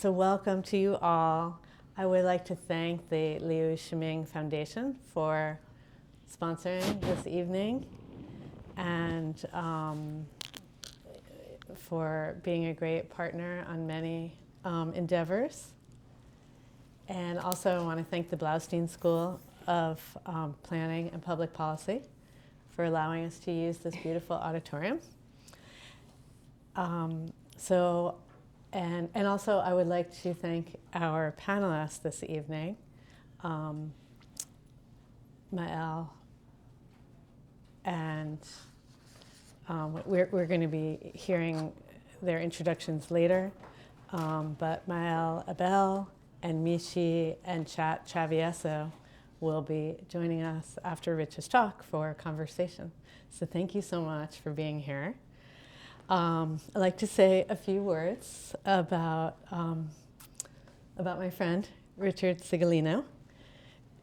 So welcome to you all. I would like to thank the Liu Shiming Foundation for sponsoring this evening and for being a great partner on many endeavors. And also I want to thank the Blaustein School of Planning and Public Policy for allowing us to use this beautiful auditorium. And also I would like to thank our panelists this evening, Maëlle, and we're going to be hearing their introductions later, but Maëlle Abel and Michi and Chat Chavieso will be joining us after Rich's talk for a conversation. So thank you so much for being here. I'd like to say a few words about my friend, Richard Siggillino.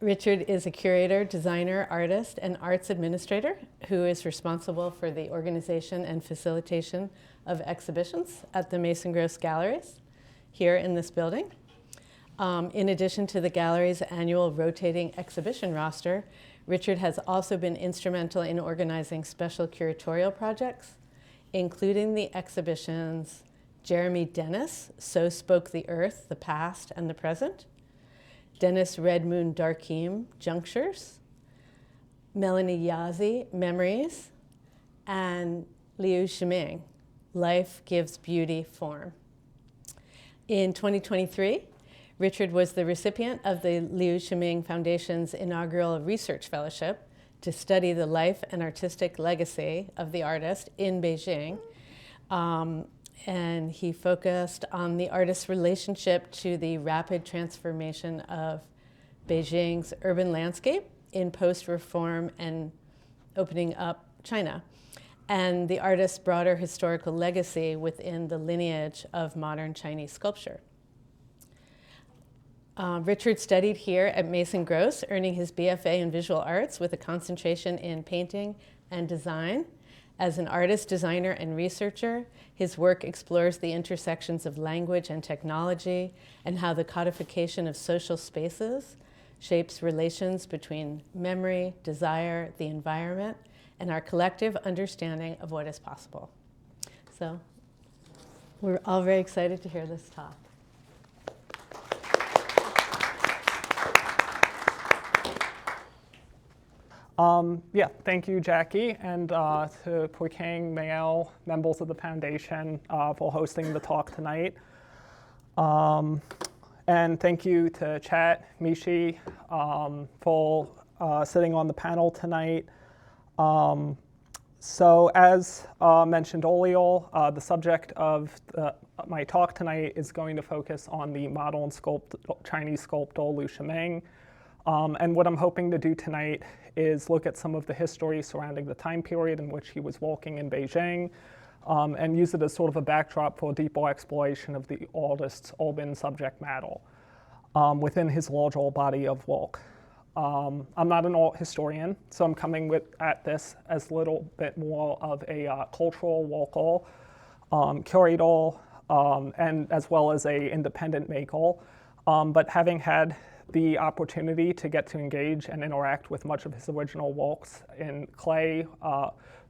Richard is a curator, designer, artist, and arts administrator who is responsible for the organization and facilitation of exhibitions at the Mason Gross Galleries here in this building. In addition to the gallery's annual rotating exhibition roster, Richard has also been instrumental in organizing special curatorial projects, including the exhibitions Jeremy Dennis, So Spoke the Earth, the Past and the Present, Dennis Red Moon Darkeem, Junctures, Melanie Yazzie, Memories, and Liu Shiming, Life Gives Beauty Form. In 2023, Richard was the recipient of the Liu Shiming Foundation's inaugural research fellowship to study the life and artistic legacy of the artist in Beijing. And he focused on the artist's relationship to the rapid transformation of Beijing's urban landscape in post-reform and opening up China, and the artist's broader historical legacy within the lineage of modern Chinese sculpture. Richard studied here at Mason Gross, earning his BFA in visual arts with a concentration in painting and design. As an artist, designer, and researcher, his work explores the intersections of language and technology and how the codification of social spaces shapes relations between memory, desire, the environment, and our collective understanding of what is possible. So we're all very excited to hear this talk. Thank you, Jackie, and to Poikang, Maëlle, members of the foundation for hosting the talk tonight. And thank you to Chat, Michi, for sitting on the panel tonight. So as mentioned earlier, the subject of my talk tonight is going to focus on the modern Chinese sculptor Liu Shiming. And what I'm hoping to do tonight is look at some of the history surrounding the time period in which he was walking in Beijing, and use it as sort of a backdrop for a deeper exploration of the artist's urban subject matter within his larger body of work. I'm not an art historian, so I'm coming at this as a little bit more of a cultural worker, curator, and as well as a independent maker. But having had the opportunity to get to engage and interact with much of his original works in clay,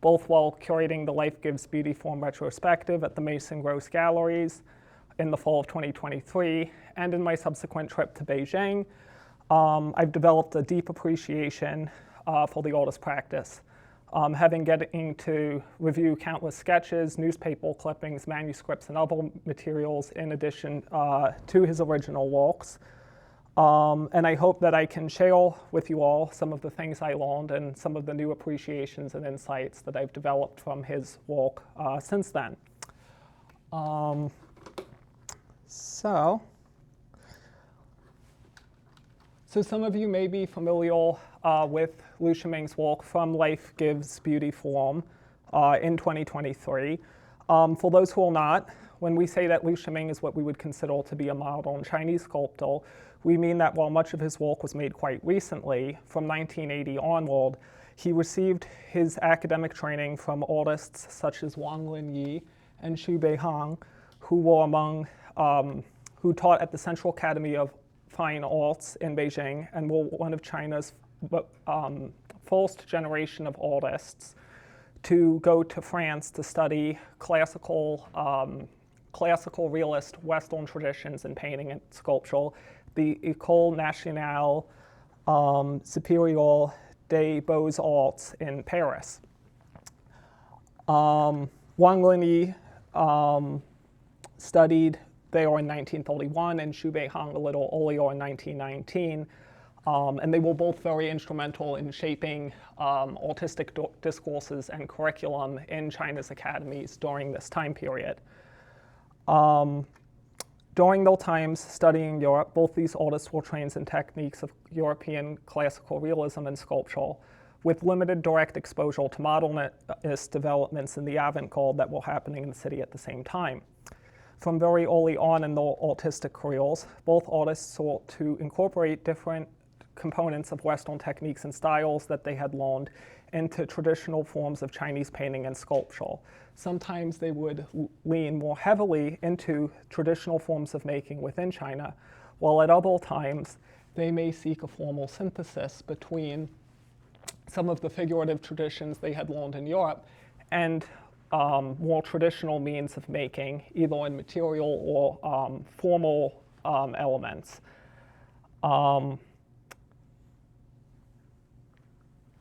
both while curating the Life Gives Beauty Form retrospective at the Mason Gross Galleries in the fall of 2023, and in my subsequent trip to Beijing, I've developed a deep appreciation for the artist practice, getting to review countless sketches, newspaper clippings, manuscripts, and other materials in addition to his original works. And I hope that I can share with you all some of the things I learned and some of the new appreciations and insights that I've developed from his work since then. So some of you may be familiar with Liu Shiming's work from Life Gives Beauty Form in 2023. For those who are not, when we say that Liu Shiming is what we would consider to be a modern Chinese sculptor, we mean that while much of his work was made quite recently, from 1980 onward, he received his academic training from artists such as Wang Linyi and Xu Beihang, who were among who taught at the Central Academy of Fine Arts in Beijing and were one of China's first generation of artists to go to France to study classical realist Western traditions in painting and sculpture, the École Nationale Supérieure des Beaux-Arts in Paris. Wang Linyi studied there in 1931 and Xu Beihang a little earlier in 1919. And they were both very instrumental in shaping artistic discourses and curriculum in China's academies during this time period. During their times studying Europe, both these artists were trained in techniques of European classical realism and sculpture, with limited direct exposure to modernist developments in the avant-garde that were happening in the city at the same time. From very early on in their artistic careers, both artists sought to incorporate different components of Western techniques and styles that they had learned into traditional forms of Chinese painting and sculpture. Sometimes they would lean more heavily into traditional forms of making within China, while at other times they may seek a formal synthesis between some of the figurative traditions they had learned in Europe and more traditional means of making, either in material or formal elements.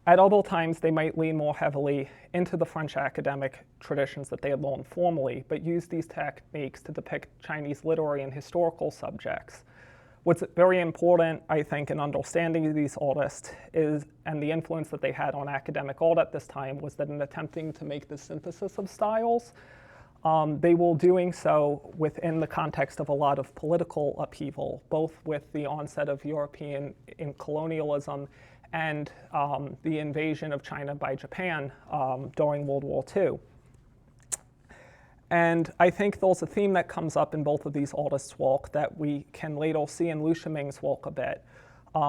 At other times, they might lean more heavily into the French academic traditions that they had learned formally, but use these techniques to depict Chinese literary and historical subjects. What's very important, I think, in understanding these artists and the influence that they had on academic art at this time, was that in attempting to make this synthesis of styles, they were doing so within the context of a lot of political upheaval, both with the onset of European colonialism and the invasion of China by Japan during World War II. And I think there's a theme that comes up in both of these artists' work that we can later see in Liu Shiming's work a bit,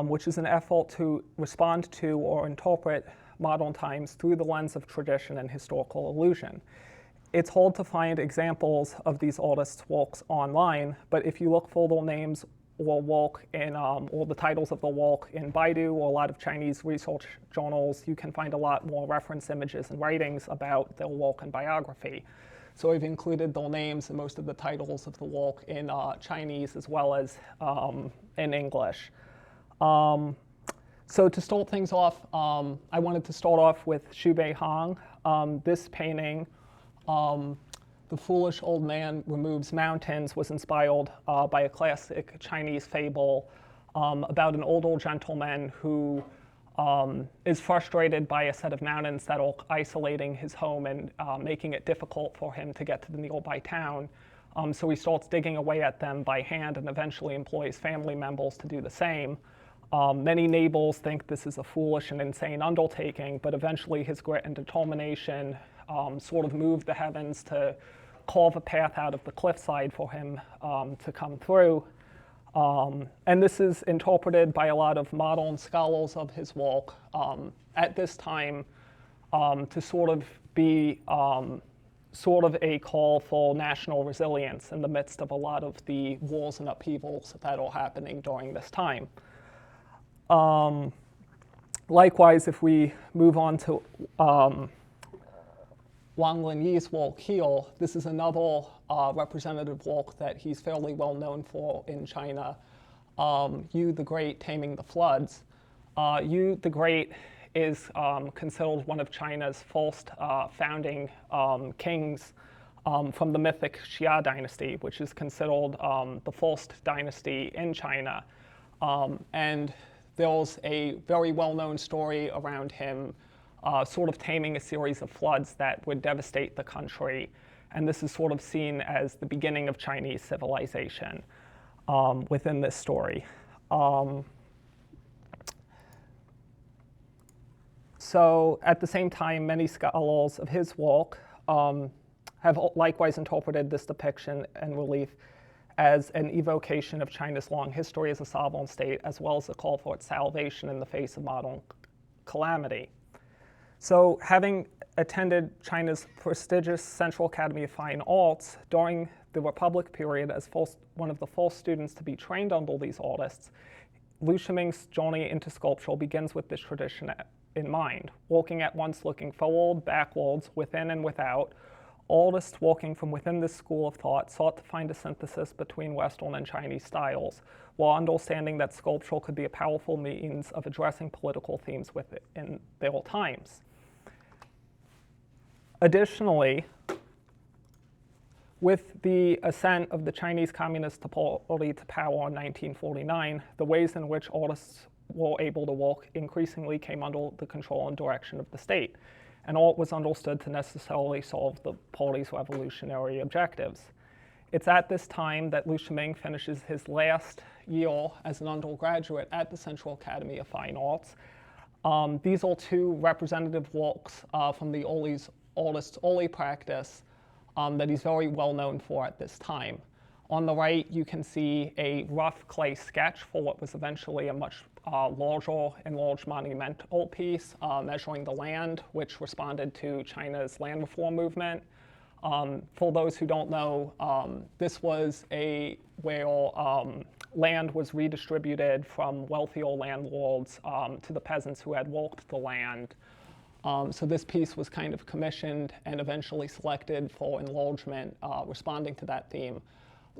which is an effort to respond to or interpret modern times through the lens of tradition and historical illusion. It's hard to find examples of these artists' works online, but if you look for their names or work in, or the titles of the work in Baidu or a lot of Chinese research journals, you can find a lot more reference images and writings about their work and biography. So I've included their names and most of the titles of the work in Chinese as well as in English. So to start things off, I wanted to start off with Xu Beihang. This painting, The Foolish Old Man Removes Mountains, was inspired by a classic Chinese fable about an older gentleman who is frustrated by a set of mountains that are isolating his home and making it difficult for him to get to the nearby town. So he starts digging away at them by hand and eventually employs family members to do the same. Many neighbors think this is a foolish and insane undertaking, but eventually his grit and determination sort of moved the heavens to carve a path out of the cliffside for him to come through. And this is interpreted by a lot of modern scholars of his work at this time to sort of be sort of a call for national resilience in the midst of a lot of the wars and upheavals that are happening during this time. Likewise, if we move on to Wang Linyi's work here, this is another representative work that he's fairly well known for in China, Yu the Great Taming the Floods. Yu the Great is considered one of China's first founding kings from the mythic Xia dynasty, which is considered the first dynasty in China. And there's a very well-known story around him sort of taming a series of floods that would devastate the country. And this is sort of seen as the beginning of Chinese civilization within this story. So at the same time, many scholars of his work have likewise interpreted this depiction and relief as an evocation of China's long history as a sovereign state, as well as a call for its salvation in the face of modern calamity. So having attended China's prestigious Central Academy of Fine Arts during the Republic period as first one of the first students to be trained under these artists, Liu Shiming's journey into sculpture begins with this tradition in mind, walking at once looking forward, backwards, within and without. Artists walking from within this school of thought sought to find a synthesis between Western and Chinese styles, while understanding that sculpture could be a powerful means of addressing political themes within their times. Additionally, with the ascent of the Chinese Communist Party to power in 1949, the ways in which artists were able to work increasingly came under the control and direction of the state, and art was understood to necessarily solve the party's revolutionary objectives. It's at this time that Liu Shiming finishes his last year as an undergraduate at the Central Academy of Fine Arts. These are two representative works from the artist's early practice that he's very well known for at this time. On the right, you can see a rough clay sketch for what was eventually a much larger enlarged monumental piece measuring the land, which responded to China's land reform movement. For those who don't know, this was where land was redistributed from wealthier landlords to the peasants who had worked the land. So this piece was kind of commissioned and eventually selected for enlargement, responding to that theme.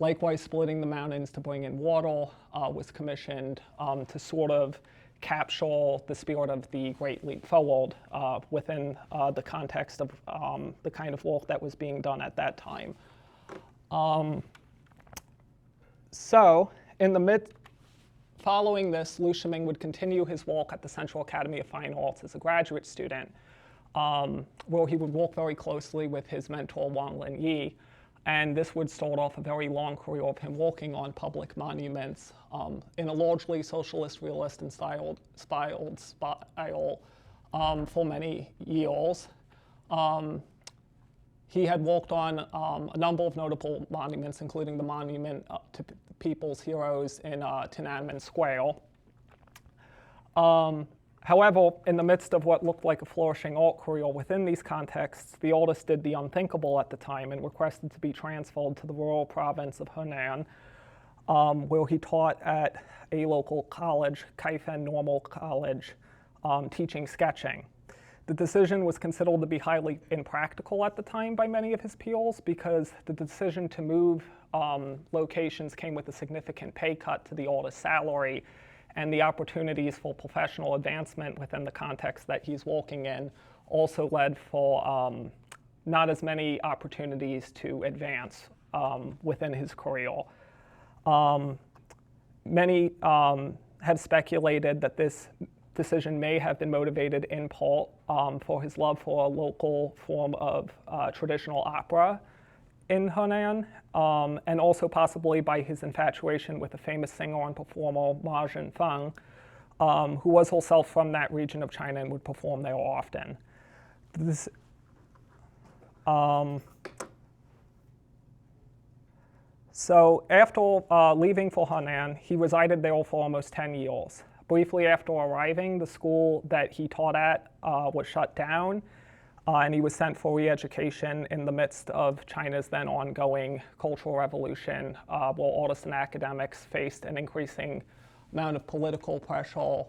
Likewise, Splitting the Mountains to Bring in Water was commissioned to sort of capture the spirit of the Great Leap Forward within the context of the kind of work that was being done at that time. So, following this, Liu Shiming would continue his work at the Central Academy of Fine Arts as a graduate student, where he would work very closely with his mentor, Wang Linyi. And this would start off a very long career of him working on public monuments in a largely socialist, realist, and style for many years. He had worked on a number of notable monuments, including the monument to People's Heroes in Tiananmen Square. However, in the midst of what looked like a flourishing art career within these contexts, the artist did the unthinkable at the time and requested to be transferred to the rural province of Henan, where he taught at a local college, Kaifeng Normal College, teaching sketching. The decision was considered to be highly impractical at the time by many of his peers because the decision to move locations came with a significant pay cut to the artist's salary, and the opportunities for professional advancement within the context that he's working in also led for not as many opportunities to advance within his career. Many have speculated that this decision may have been motivated in part for his love for a local form of traditional opera in Henan, and also possibly by his infatuation with a famous singer and performer, Ma Zhenfeng, who was herself from that region of China and would perform there often. So after leaving for Henan, he resided there for almost 10 years. Briefly after arriving, the school that he taught at was shut down, and he was sent for re-education in the midst of China's then ongoing cultural revolution, where artists and academics faced an increasing amount of political pressure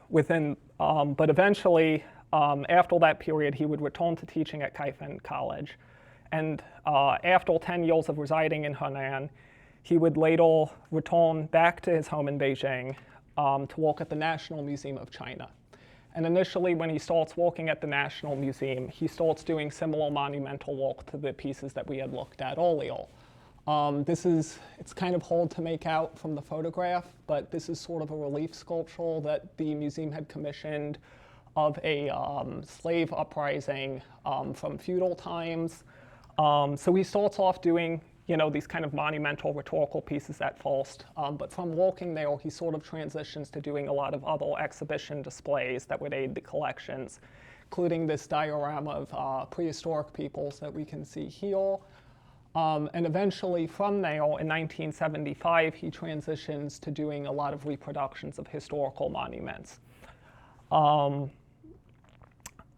but eventually, after that period, he would return to teaching at Kaifeng College. And after 10 years of residing in Henan, he would later return back to his home in Beijing to work at the National Museum of China. And initially, when he starts working at the National Museum, he starts doing similar monumental work to the pieces that we had looked at earlier. It's kind of hard to make out from the photograph, but this is sort of a relief sculpture that the museum had commissioned of a slave uprising from feudal times. So he starts off doing these kind of monumental rhetorical pieces at first, but from working there, he sort of transitions to doing a lot of other exhibition displays that would aid the collections, including this diorama of prehistoric peoples that we can see here. And eventually from there, in 1975, he transitions to doing a lot of reproductions of historical monuments.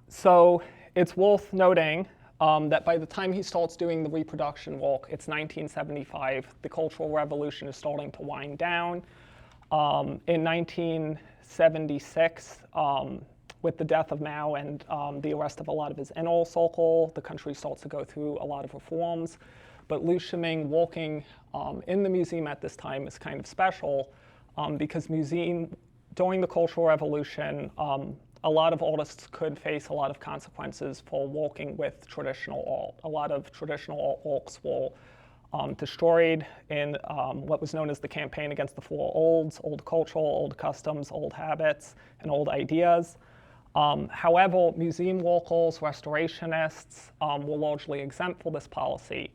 So it's worth noting that by the time he starts doing the reproduction walk, it's 1975. The Cultural Revolution is starting to wind down. In 1976, with the death of Mao and the arrest of a lot of his inner circle, the country starts to go through a lot of reforms. But Liu Shiming walking in the museum at this time is kind of special because during the Cultural Revolution, a lot of artists could face a lot of consequences for walking with traditional art. A lot of traditional artworks were destroyed in what was known as the campaign against the four olds: old culture, old customs, old habits, and old ideas. However, museum walkers, restorationists were largely exempt for this policy.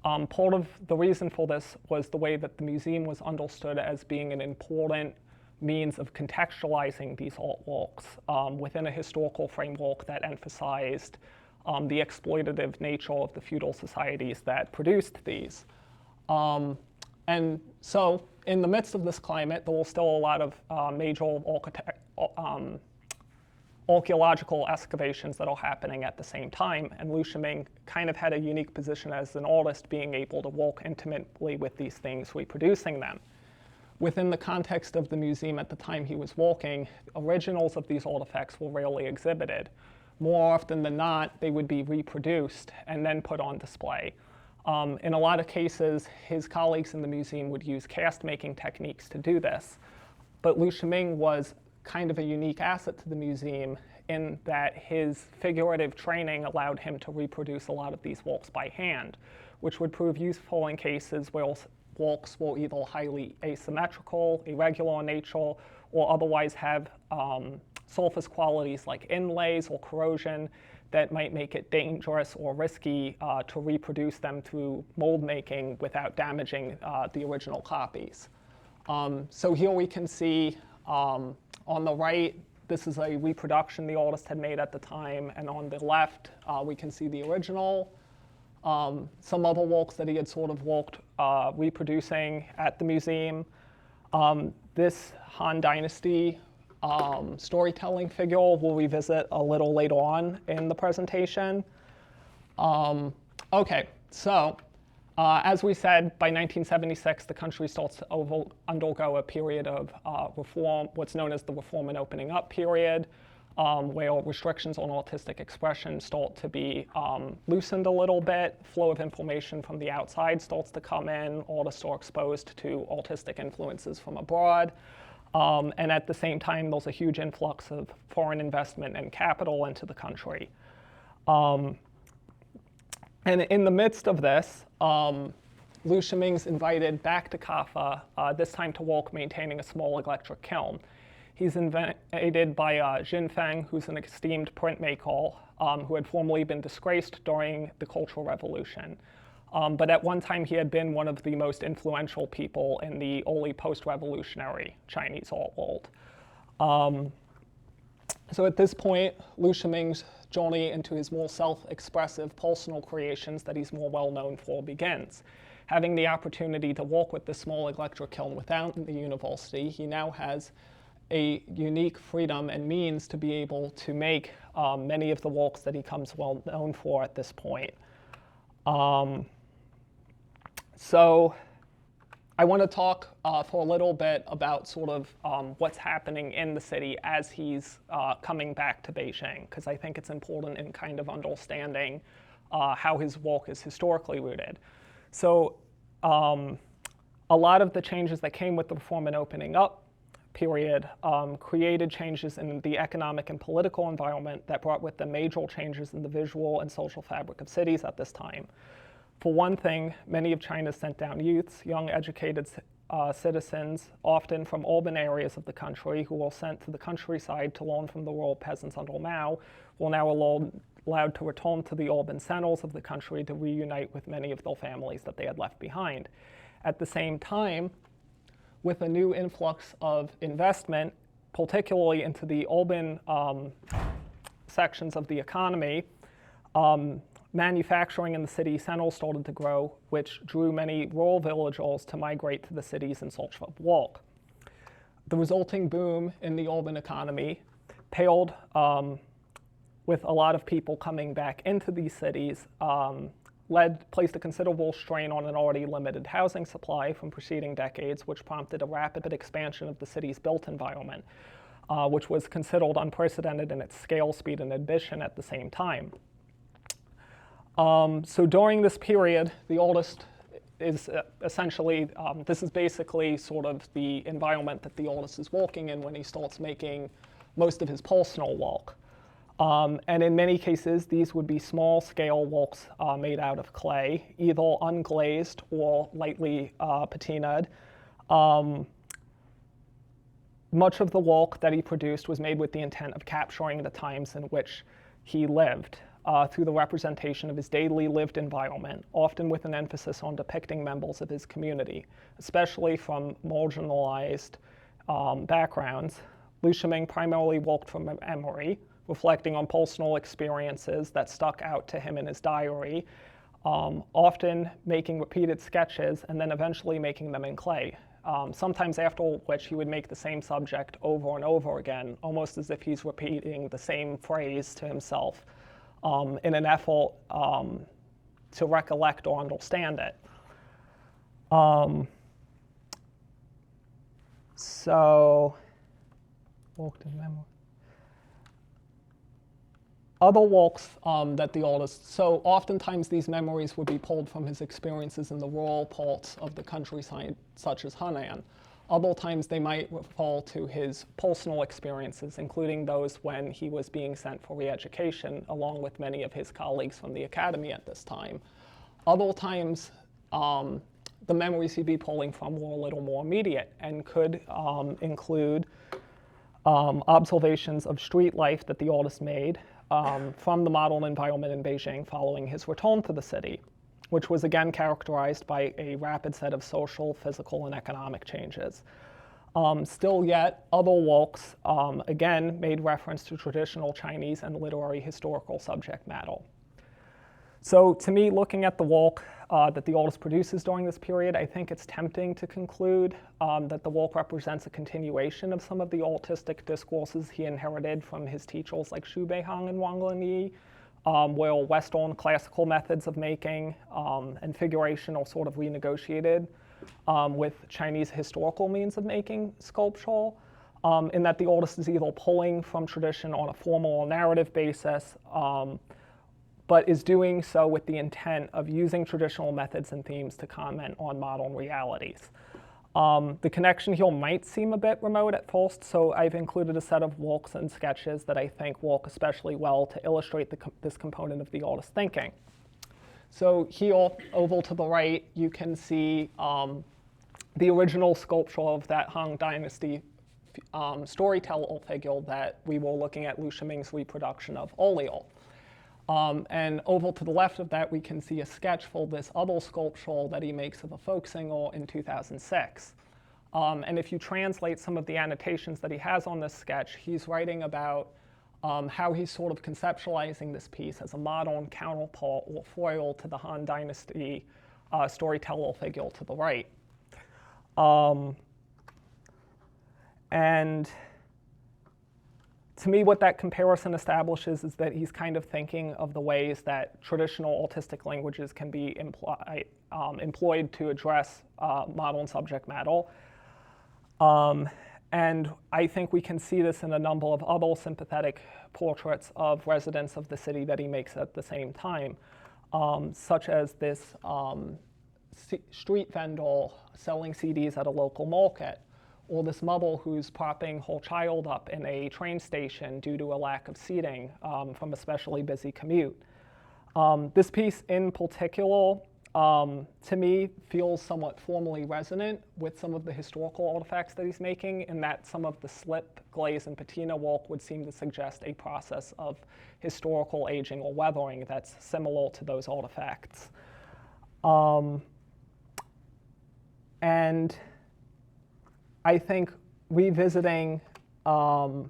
Part of the reason for this was the way that the museum was understood as being an important means of contextualizing these artworks within a historical framework that emphasized the exploitative nature of the feudal societies that produced these. And so in the midst of this climate, there were still a lot of major archaeological excavations that are happening at the same time, and Liu Shiming kind of had a unique position as an artist, being able to work intimately with these things, reproducing them. Within the context of the museum at the time he was walking, originals of these artifacts were rarely exhibited. More often than not, they would be reproduced and then put on display. In a lot of cases, his colleagues in the museum would use cast-making techniques to do this. But Liu Shiming was kind of a unique asset to the museum in that his figurative training allowed him to reproduce a lot of these works by hand, which would prove useful in cases where works were either highly asymmetrical, irregular in nature, or otherwise have surface qualities like inlays or corrosion that might make it dangerous or risky to reproduce them through mold making without damaging the original copies. So here we can see on the right, this is a reproduction the artist had made at the time, and on the left, we can see the original. Some other works that he had sort of worked reproducing at the museum. This Han Dynasty storytelling figure we'll revisit a little later on in the presentation. Okay, so as we said, by 1976, the country starts to undergo a period of reform, what's known as the Reform and Opening Up period, where restrictions on artistic expression start to be loosened a little bit. Flow of information from the outside starts to come in. Artists are exposed to artistic influences from abroad. And at the same time, there's a huge influx of foreign investment and capital into the country. And in the midst of this, Liu Shiming's invited back to Kaffa, this time to work maintaining a small electric kiln. He's invited by Jin Feng, who's an esteemed printmaker who had formerly been disgraced during the Cultural Revolution. But at one time, he had been one of the most influential people in the early post-revolutionary Chinese art world. So at this point, Liu Shiming's journey into his more self-expressive personal creations that he's more well known for begins. Having the opportunity to work with this small electric kiln without the university, he now has a unique freedom and means to be able to make many of the works that he comes well known for at this point. So I want to talk for a little bit about sort of what's happening in the city as he's coming back to Beijing, because I think it's important in kind of understanding how his work is historically rooted. So a lot of the changes that came with the Reform and Opening Up period created changes in the economic and political environment that brought with them major changes in the visual and social fabric of cities at this time. For one thing, many of China's sent-down youths, young educated citizens, often from urban areas of the country, who were sent to the countryside to learn from the rural peasants under Mao, were now allowed to return to the urban centers of the country to reunite with many of their families that they had left behind. At the same time, with a new influx of investment, particularly into the urban sections of the economy, manufacturing in the city centers started to grow, which drew many rural villagers to migrate to the cities in search of work. The resulting boom in the urban economy paired with a lot of people coming back into these cities, placed a considerable strain on an already limited housing supply from preceding decades, which prompted a rapid expansion of the city's built environment, which was considered unprecedented in its scale, speed, and ambition at the same time. So during this period, the artist is essentially, this is basically sort of the environment that the artist is walking in when he starts making most of his personal work. And in many cases, these would be small-scale works made out of clay, either unglazed or lightly patinaed. Much of the work that he produced was made with the intent of capturing the times in which he lived through the representation of his daily lived environment, often with an emphasis on depicting members of his community, especially from marginalized backgrounds. Liu Shiming primarily worked from memory, reflecting on personal experiences that stuck out to him in his diary, often making repeated sketches and then eventually making them in clay. Sometimes after which he would make the same subject over and over again, almost as if he's repeating the same phrase to himself in an effort to recollect or understand it. So, worked in memory. Other works that the artist, so oftentimes these memories would be pulled from his experiences in the rural parts of the countryside, such as Henan. Other times they might refer to his personal experiences, including those when he was being sent for re-education, along with many of his colleagues from the academy at this time. Other times, the memories he'd be pulling from were a little more immediate and could include observations of street life that the artist made, from the model environment in Beijing following his return to the city, which was again characterized by a rapid set of social, physical, and economic changes. Still yet, other works, again, made reference to traditional Chinese and literary historical subject matter. So to me, looking at the work that the artist produces during this period, I think it's tempting to conclude that the work represents a continuation of some of the artistic discourses he inherited from his teachers like Xu Beihang and Wang Linyi, where Western classical methods of making and figuration are sort of renegotiated with Chinese historical means of making sculpture, in that the artist is either pulling from tradition on a formal or narrative basis, but is doing so with the intent of using traditional methods and themes to comment on modern realities. The connection here might seem a bit remote at first, so I've included a set of works and sketches that I think work especially well to illustrate this component of the artist's thinking. So here, over to the right, you can see the original sculpture of that Han Dynasty storyteller figure that we were looking at Liu Shiming's reproduction of earlier. And over to the left of that, we can see a sketch for this other sculpture that he makes of a folk singer in 2006. And if you translate some of the annotations that he has on this sketch, he's writing about how he's sort of conceptualizing this piece as a modern counterpart or foil to the Han Dynasty storyteller figure to the right. And to me, what that comparison establishes is that he's kind of thinking of the ways that traditional artistic languages can be employed to address modern subject matter. And I think we can see this in a number of other sympathetic portraits of residents of the city that he makes at the same time, such as this street vendor selling CDs at a local market, or this mother who's propping her child up in a train station due to a lack of seating from a especially busy commute. This piece in particular, to me, feels somewhat formally resonant with some of the historical artifacts that he's making, in that some of the slip, glaze, and patina work would seem to suggest a process of historical aging or weathering that's similar to those artifacts. And I think revisiting some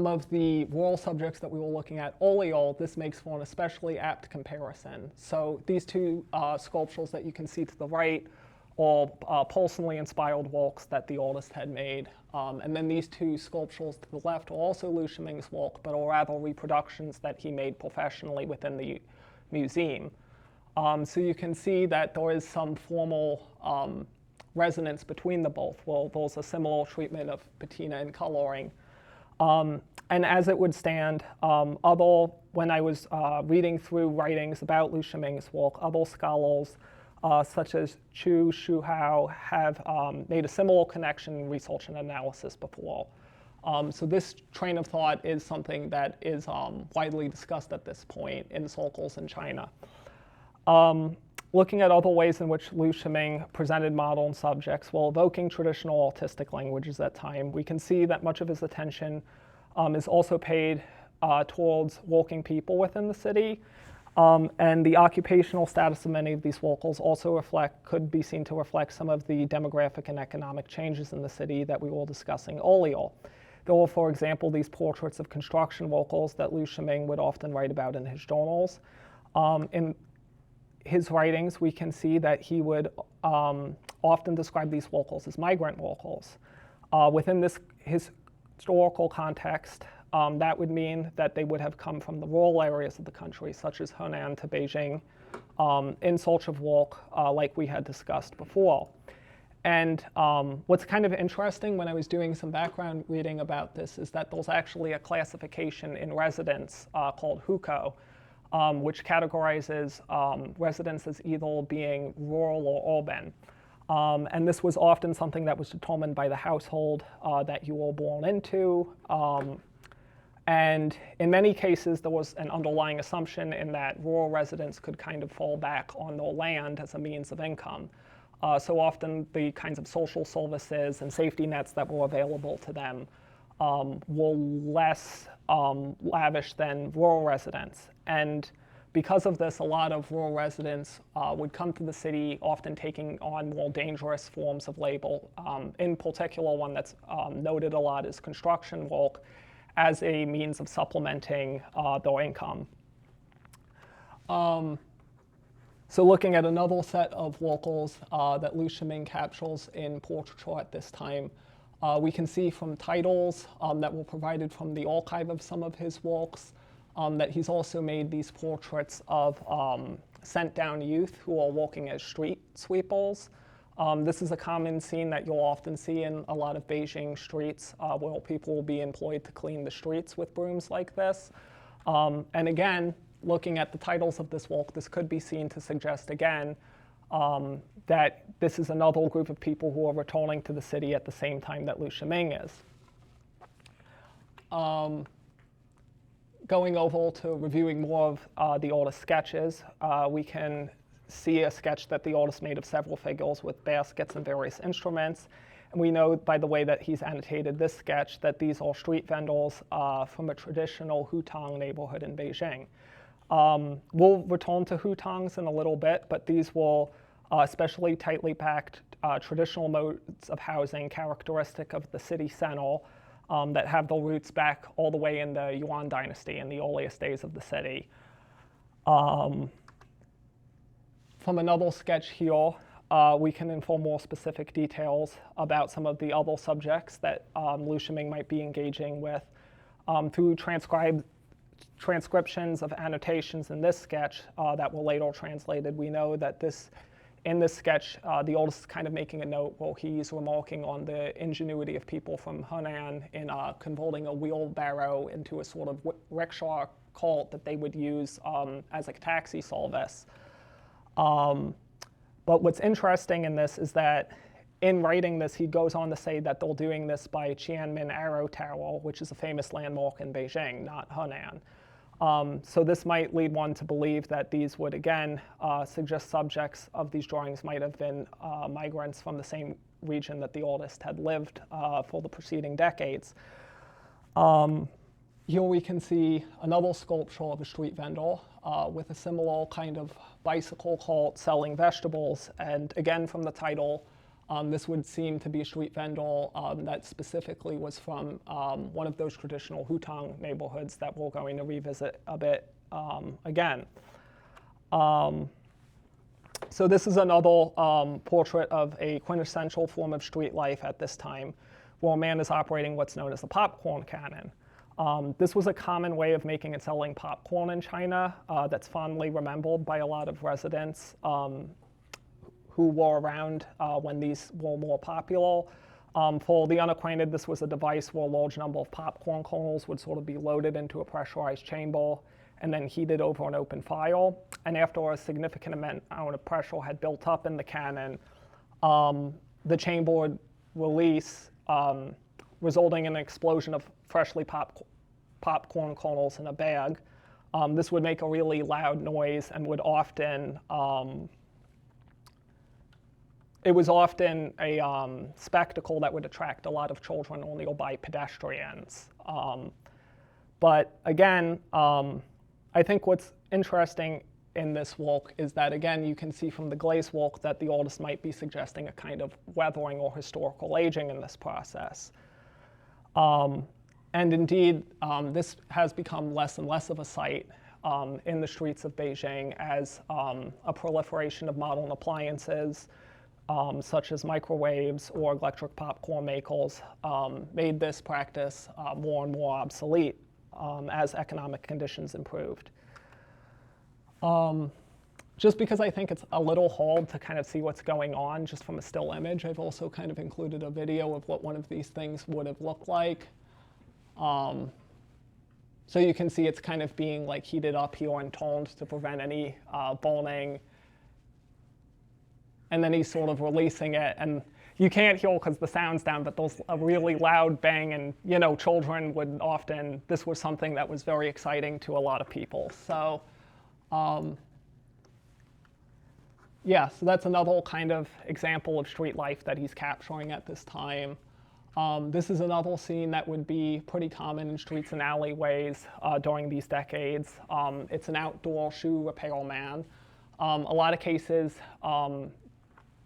of the rural subjects that we were looking at earlier, this makes for an especially apt comparison. So these two sculptures that you can see to the right all personally inspired works that the artist had made. And then these two sculptures to the left are also Liu Shiming's work, but are rather reproductions that he made professionally within the museum. So you can see that there is some formal resonance between the both. Well, there's a similar treatment of patina and coloring. And as it would stand, when I was reading through writings about Liu Shiming's work, other scholars such as Chu Shuhao have made a similar connection in research and analysis before. So this train of thought is something that is widely discussed at this point in circles in China. Looking at other ways in which Liu Shiming presented modern subjects while evoking traditional artistic languages at that time, we can see that much of his attention is also paid towards working people within the city. And the occupational status of many of these workers also could be seen to reflect some of the demographic and economic changes in the city that we were discussing earlier. There were, for example, these portraits of construction workers that Liu Shiming would often write about in his journals. In his writings, we can see that he would often describe these workers as migrant workers. Within this historical context, that would mean that they would have come from the rural areas of the country, such as Henan to Beijing, in search of work like we had discussed before. And what's kind of interesting when I was doing some background reading about this is that there's actually a classification in residence called hukou, which categorizes residents as either being rural or urban. And this was often something that was determined by the household that you were born into. And in many cases, there was an underlying assumption in that rural residents could kind of fall back on their land as a means of income. So often the kinds of social services and safety nets that were available to them were less lavish than rural residents. And because of this, a lot of rural residents would come to the city, often taking on more dangerous forms of labor. In particular, one that's noted a lot is construction work as a means of supplementing their income. So looking at another set of workers that Liu Shiming captures in portraiture at this time, we can see from titles that were provided from the archive of some of his works that he's also made these portraits of sent-down youth who are working as street sweepers. This is a common scene that you'll often see in a lot of Beijing streets where people will be employed to clean the streets with brooms like this. And again, looking at the titles of this work, this could be seen to suggest again that this is another group of people who are returning to the city at the same time that Liu Shiming is. Going over to reviewing more of the artist's sketches, we can see a sketch that the artist made of several figures with baskets and various instruments. And we know by the way that he's annotated this sketch that these are street vendors from a traditional hutang neighborhood in Beijing. We'll return to hutangs in a little bit, but these were especially tightly packed traditional modes of housing characteristic of the city center that have their roots back all the way in the Yuan dynasty in the earliest days of the city. From another sketch here, we can infer more specific details about some of the other subjects that Liu Shiming might be engaging with through transcriptions of annotations in this sketch that were later translated. We know that in this sketch, the artist is kind of making a note where he's remarking on the ingenuity of people from Henan in converting a wheelbarrow into a sort of rickshaw cart that they would use as a taxi service. But what's interesting in this is that in writing this, he goes on to say that they're doing this by Qianmen Arrow Tower, which is a famous landmark in Beijing, not Henan. So this might lead one to believe that these would, again, suggest subjects of these drawings might have been migrants from the same region that the artist had lived for the preceding decades. Here we can see another sculpture of a street vendor with a similar kind of bicycle cart selling vegetables. And again, from the title, this would seem to be a street vendor that specifically was from one of those traditional hutang neighborhoods that we're going to revisit a bit again. So this is another portrait of a quintessential form of street life at this time, where a man is operating what's known as the popcorn cannon. This was a common way of making and selling popcorn in China that's fondly remembered by a lot of residents who were around when these were more popular. For the unacquainted, this was a device where a large number of popcorn kernels would sort of be loaded into a pressurized chamber and then heated over an open fire. And after a significant amount of pressure had built up in the cannon, the chamber would release, resulting in an explosion of freshly popcorn kernels in a bag. This would make a really loud noise and would often, it was often a spectacle that would attract a lot of children or nearby pedestrians. But again, I think what's interesting in this work is that, again, you can see from the glaze work that the artist might be suggesting a kind of weathering or historical aging in this process. And indeed, this has become less and less of a sight in the streets of Beijing as a proliferation of modern appliances, such as microwaves or electric popcorn makers, made this practice more and more obsolete as economic conditions improved. Just because I think it's a little hard to kind of see what's going on just from a still image, I've also kind of included a video of what one of these things would have looked like. So you can see it's kind of being like heated up here and toned to prevent any burning. And then he's sort of releasing it, and you can't hear because the sound's down, but there's a really loud bang, and children would often, this was something that was very exciting to a lot of people. So yeah, so that's another kind of example of street life that he's capturing at this time. This is another scene that would be pretty common in streets and alleyways during these decades. It's an outdoor shoe repairman. A lot of cases,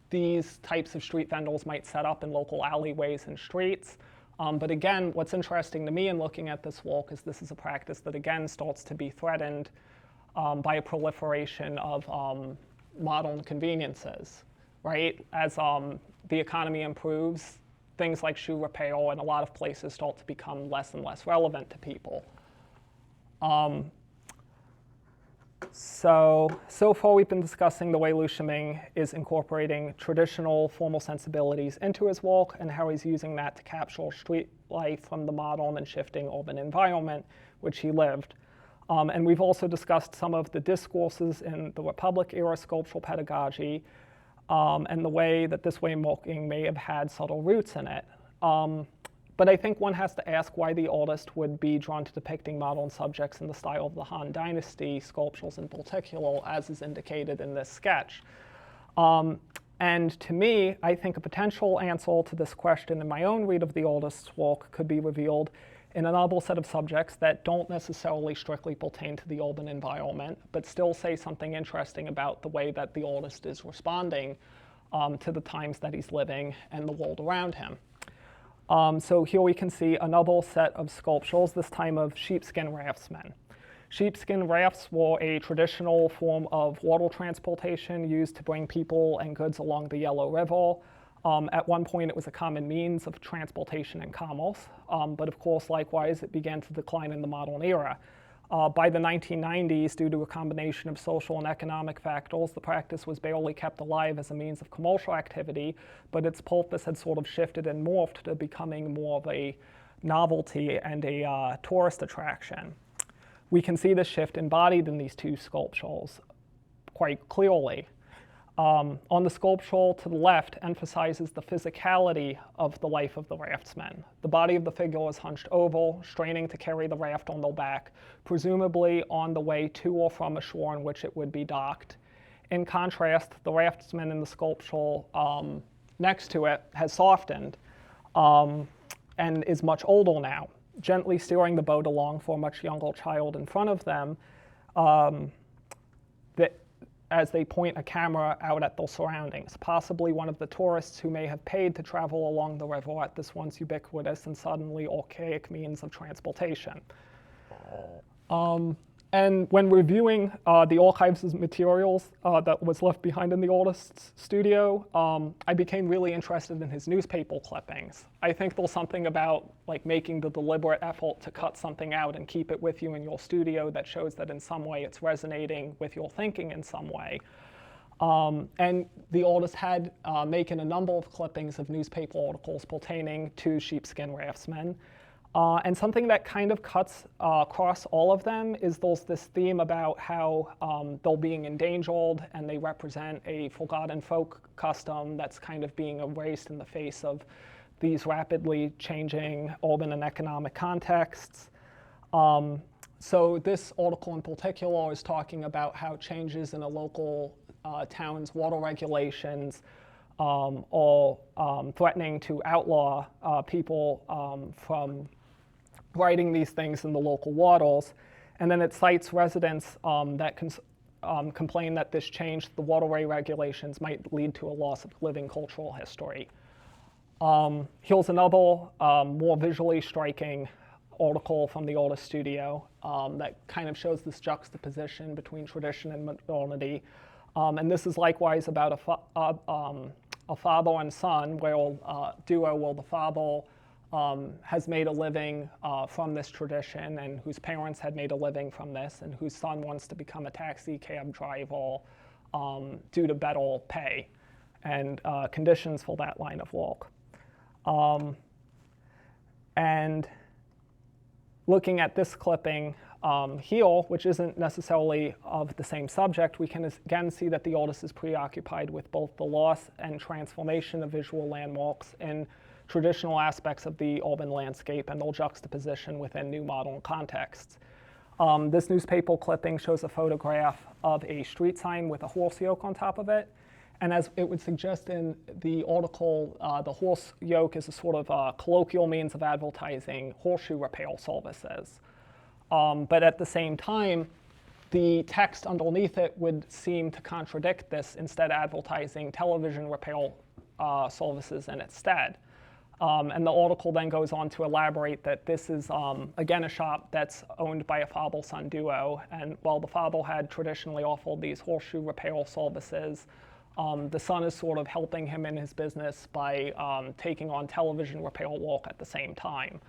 these types of street vendors might set up in local alleyways and streets. But again, what's interesting to me in looking at this work is this is a practice that again starts to be threatened by a proliferation of modern conveniences, right? As the economy improves, things like shoe repair in a lot of places start to become less and less relevant to people. So far we've been discussing the way Liu Shiming is incorporating traditional formal sensibilities into his work and how he's using that to capture street life from the modern and shifting urban environment which he lived. And we've also discussed some of the discourses in the Republic-era sculptural pedagogy and the way that this way of working may have had subtle roots in it. But I think one has to ask why the artist would be drawn to depicting modern subjects in the style of the Han Dynasty sculptures in particular, as is indicated in this sketch. And to me, I think a potential answer to this question in my own read of the artist's work could be revealed in a novel set of subjects that don't necessarily strictly pertain to the urban environment, but still say something interesting about the way that the artist is responding to the times that he's living and the world around him. So here we can see another set of sculptures, this time of sheepskin raftsmen. Sheepskin rafts were a traditional form of water transportation used to bring people and goods along the Yellow River. At one point, it was a common means of transportation and commerce, but of course, likewise, it began to decline in the modern era. By the 1990s, due to a combination of social and economic factors, the practice was barely kept alive as a means of commercial activity, but its purpose had sort of shifted and morphed to becoming more of a novelty and a tourist attraction. We can see this shift embodied in these two sculptures quite clearly. On the sculpture to the left emphasizes the physicality of the life of the raftsmen. The body of the figure is hunched over, straining to carry the raft on their back, presumably on the way to or from a shore on which it would be docked. In contrast, the raftsman in the sculpture next to it has softened and is much older now, gently steering the boat along for a much younger child in front of them, as they point a camera out at their surroundings, possibly one of the tourists who may have paid to travel along the river at this once ubiquitous and suddenly archaic means of transportation. And when reviewing the archives of materials that was left behind in the artist's studio, I became really interested in his newspaper clippings. I think there's something about like making the deliberate effort to cut something out and keep it with you in your studio that shows that in some way it's resonating with your thinking in some way. And the artist had making a number of clippings of newspaper articles pertaining to sheepskin raftsmen. And something that kind of cuts across all of them is there's this theme about how they're being endangered and they represent a forgotten folk custom that's kind of being erased in the face of these rapidly changing urban and economic contexts. So this article in particular is talking about how changes in a local town's water regulations are threatening to outlaw people from writing these things in the local waters. And then it cites residents that complain that this change to the waterway regulations might lead to a loss of living cultural history. Here's another more visually striking article from the artist studio that kind of shows this juxtaposition between tradition and modernity. And this is likewise about a father and son, duo where the father has made a living from this tradition and whose parents had made a living from this and whose son wants to become a taxi cab driver due to better pay and conditions for that line of work. And looking at this clipping here, which isn't necessarily of the same subject, we can again see that the artist is preoccupied with both the loss and transformation of visual landmarks in traditional aspects of the urban landscape and their juxtaposition within new modern contexts. This newspaper clipping shows a photograph of a street sign with a horse yoke on top of it. And as it would suggest in the article, the horse yoke is a sort of colloquial means of advertising horseshoe repair services. But at the same time, the text underneath it would seem to contradict this, instead advertising television repair services in its stead. And the article then goes on to elaborate that this is, again, a shop that's owned by a father-son duo. And while the father had traditionally offered these horseshoe repair services, the son is sort of helping him in his business by taking on television repair work at the same time.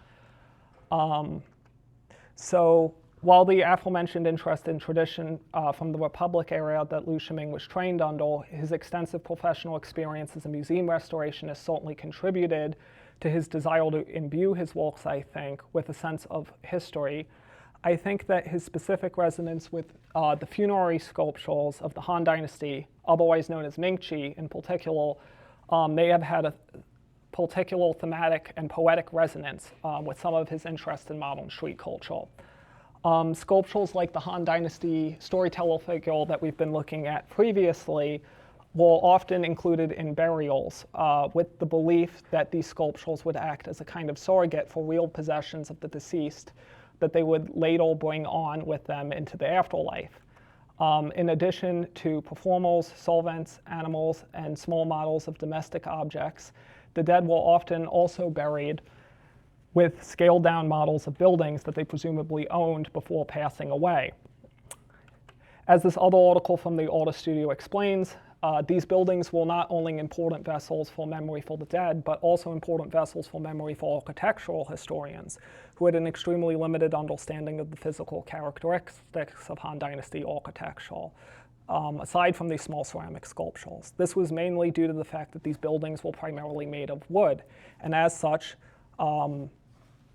So while the aforementioned interest in tradition from the Republic era that Liu Shiming was trained under, his extensive professional experience as a museum restorationist certainly contributed to his desire to imbue his works, I think, with a sense of history. I think that his specific resonance with the funerary sculptures of the Han Dynasty, otherwise known as Mingqi in particular, may have had a particular thematic and poetic resonance with some of his interest in modern street culture. Sculptures like the Han Dynasty storyteller figure that we've been looking at previously were often included in burials with the belief that these sculptures would act as a kind of surrogate for real possessions of the deceased that they would later bring on with them into the afterlife. In addition to performers, servants, animals, and small models of domestic objects, the dead were often also buried with scaled-down models of buildings that they presumably owned before passing away. As this other article from the artist studio explains, these buildings were not only important vessels for memory for the dead, but also important vessels for memory for architectural historians, who had an extremely limited understanding of the physical characteristics of Han Dynasty architecture, aside from these small ceramic sculptures. This was mainly due to the fact that these buildings were primarily made of wood, and as such,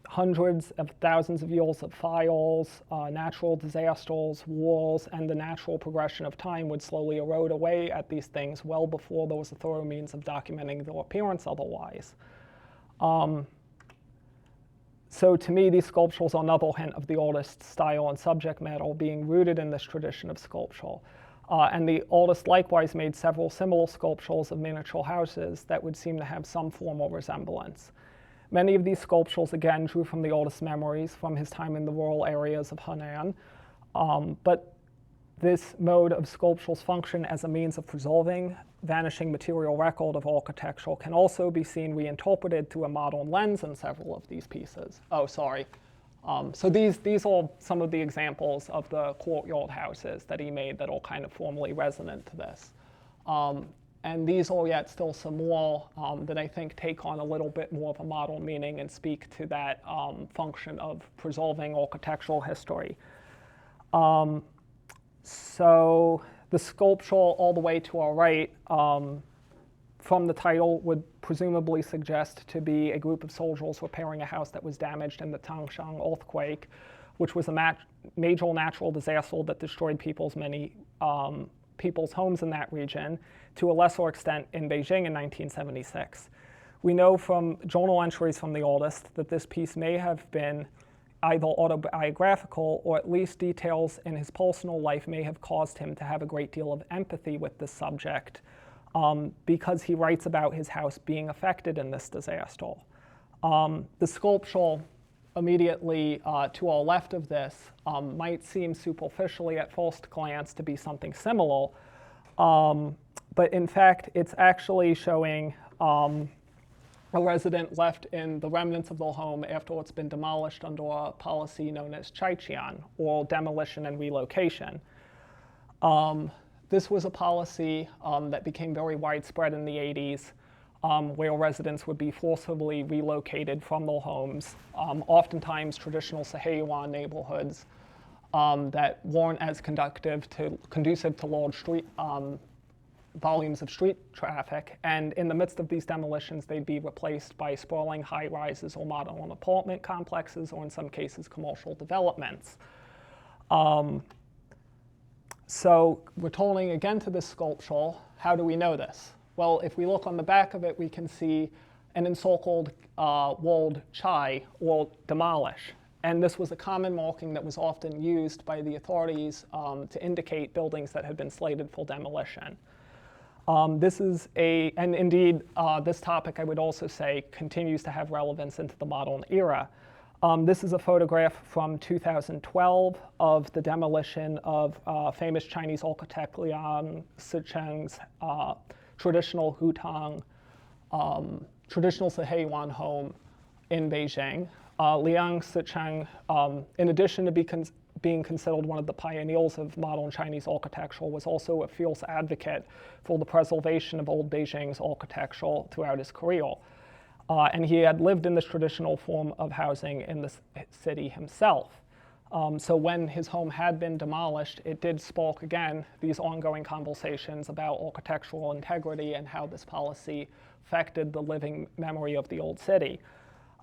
hundreds of thousands of years of fires, natural disasters, wars, and the natural progression of time would slowly erode away at these things well before there was a thorough means of documenting their appearance otherwise. So to me, these sculptures are another hint of the artist's style and subject matter being rooted in this tradition of sculpture. And the artist likewise made several similar sculptures of miniature houses that would seem to have some form of resemblance. Many of these sculptures, again, drew from the artist's memories from his time in the rural areas of Hunan. But this mode of sculpture's function as a means of preserving vanishing material record of architecture can also be seen reinterpreted through a modern lens in several of these pieces. Oh, sorry. So these are some of the examples of the courtyard houses that he made that are kind of formally resonant to this. And these are yet still some more that I think take on a little bit more of a modern meaning and speak to that function of preserving architectural history. So the sculpture all the way to our right from the title would presumably suggest to be a group of soldiers repairing a house that was damaged in the Tangshan earthquake, which was a major natural disaster that destroyed many people's homes in that region, to a lesser extent in Beijing in 1976. We know from journal entries from the artist that this piece may have been either autobiographical or at least details in his personal life may have caused him to have a great deal of empathy with this subject because he writes about his house being affected in this disaster. The sculpture immediately to our left of this might seem superficially at first glance to be something similar, but in fact it's actually showing a resident left in the remnants of their home after it's been demolished under a policy known as Chaiqian, or demolition and relocation. This was a policy that became very widespread in the 80s, where residents would be forcibly relocated from their homes, oftentimes traditional Sahaeyuan neighborhoods that weren't as conducive to large street volumes of street traffic, and in the midst of these demolitions they'd be replaced by sprawling high-rises or modern apartment complexes, or in some cases commercial developments. So returning again to this sculpture, how do we know this? Well, if we look on the back of it, we can see an encircled walled chai, or demolish. And this was a common marking that was often used by the authorities to indicate buildings that had been slated for demolition. And indeed, this topic, I would also say, continues to have relevance into the modern era. This is a photograph from 2012 of the demolition of famous Chinese architect Liang Sicheng's traditional hutang, traditional Sahaeyuan home in Beijing. Liang Sicheng, in addition to being considered one of the pioneers of modern Chinese architecture, was also a fierce advocate for the preservation of old Beijing's architecture throughout his career. And he had lived in this traditional form of housing in the city himself. So when his home had been demolished, it did spark again these ongoing conversations about architectural integrity and how this policy affected the living memory of the old city.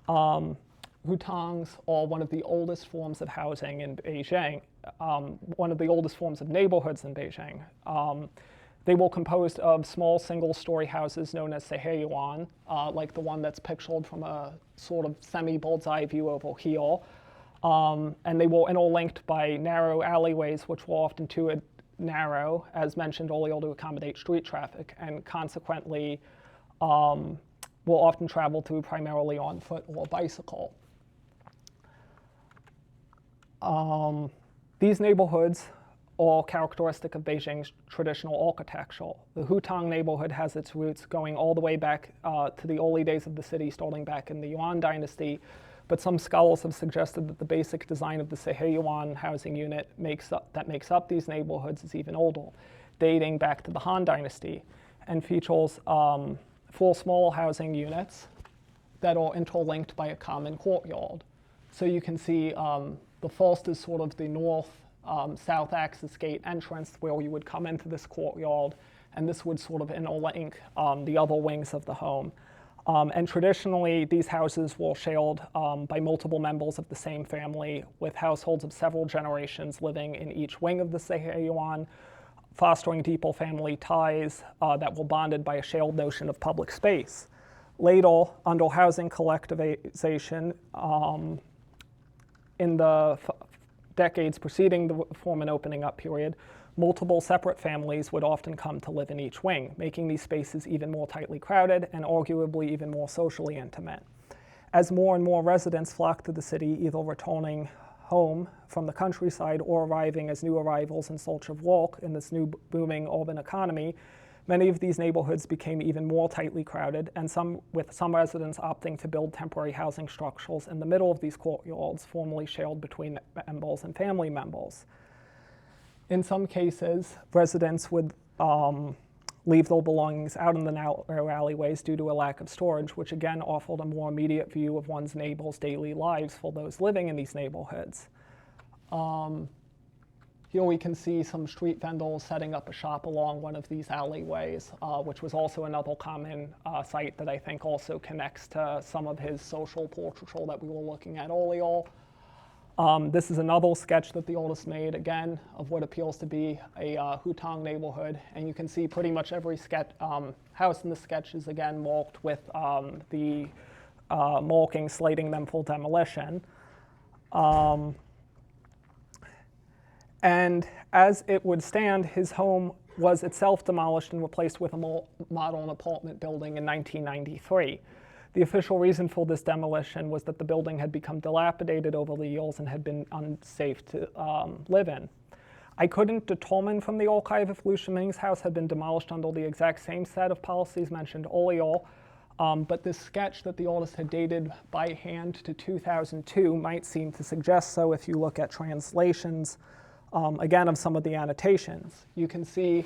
Hutangs are one of the oldest forms of housing in Beijing, one of the oldest forms of neighborhoods in Beijing. They were composed of small single-story houses known as Sahaeyuan, like the one that's pictured from a sort of semi-bird's-eye view over here. And they were interlinked by narrow alleyways, which were often too narrow, as mentioned earlier, to accommodate street traffic, and consequently will often travel through primarily on foot or bicycle. These neighborhoods are characteristic of Beijing's traditional architecture. The Hutang neighborhood has its roots going all the way back to the early days of the city, starting back in the Yuan dynasty, but some scholars have suggested that the basic design of the Sahaeyuan housing unit that makes up these neighborhoods is even older, dating back to the Han dynasty, and features 4 small housing units that are interlinked by a common courtyard. So you can see the first is sort of the north-south axis gate entrance where you would come into this courtyard, and this would sort of interlink the other wings of the home. And traditionally, these houses were shared by multiple members of the same family, with households of several generations living in each wing of the Sahaeyuan, fostering deeper family ties that were bonded by a shared notion of public space. Later, under housing collectivization, in the decades preceding the reform and opening up period, multiple separate families would often come to live in each wing, making these spaces even more tightly crowded and arguably even more socially intimate. As more and more residents flocked to the city, either returning home from the countryside or arriving as new arrivals in search of work in this new booming urban economy, Many of these neighborhoods became even more tightly crowded, and with some residents opting to build temporary housing structures in the middle of these courtyards, formerly shared between members and family members. In some cases, residents would leave their belongings out in the narrow alleyways due to a lack of storage, which again offered a more immediate view of one's neighbors' daily lives for those living in these neighborhoods. Here we can see some street vendors setting up a shop along one of these alleyways, which was also another common site that I think also connects to some of his social portraiture that we were looking at earlier. This is another sketch that the artist made, again, of what appears to be a Hutong neighborhood. And you can see pretty much every house in the sketch is, again, marked with the marking slating them for demolition. And as it would stand, his home was itself demolished and replaced with a more modern apartment building in 1993. The official reason for this demolition was that the building had become dilapidated over the years and had been unsafe to live in. I couldn't determine from the archive if Liu Shiming's house had been demolished under the exact same set of policies mentioned earlier, but this sketch that the artist had dated by hand to 2002 might seem to suggest so if you look at translations, again, of some of the annotations. You can see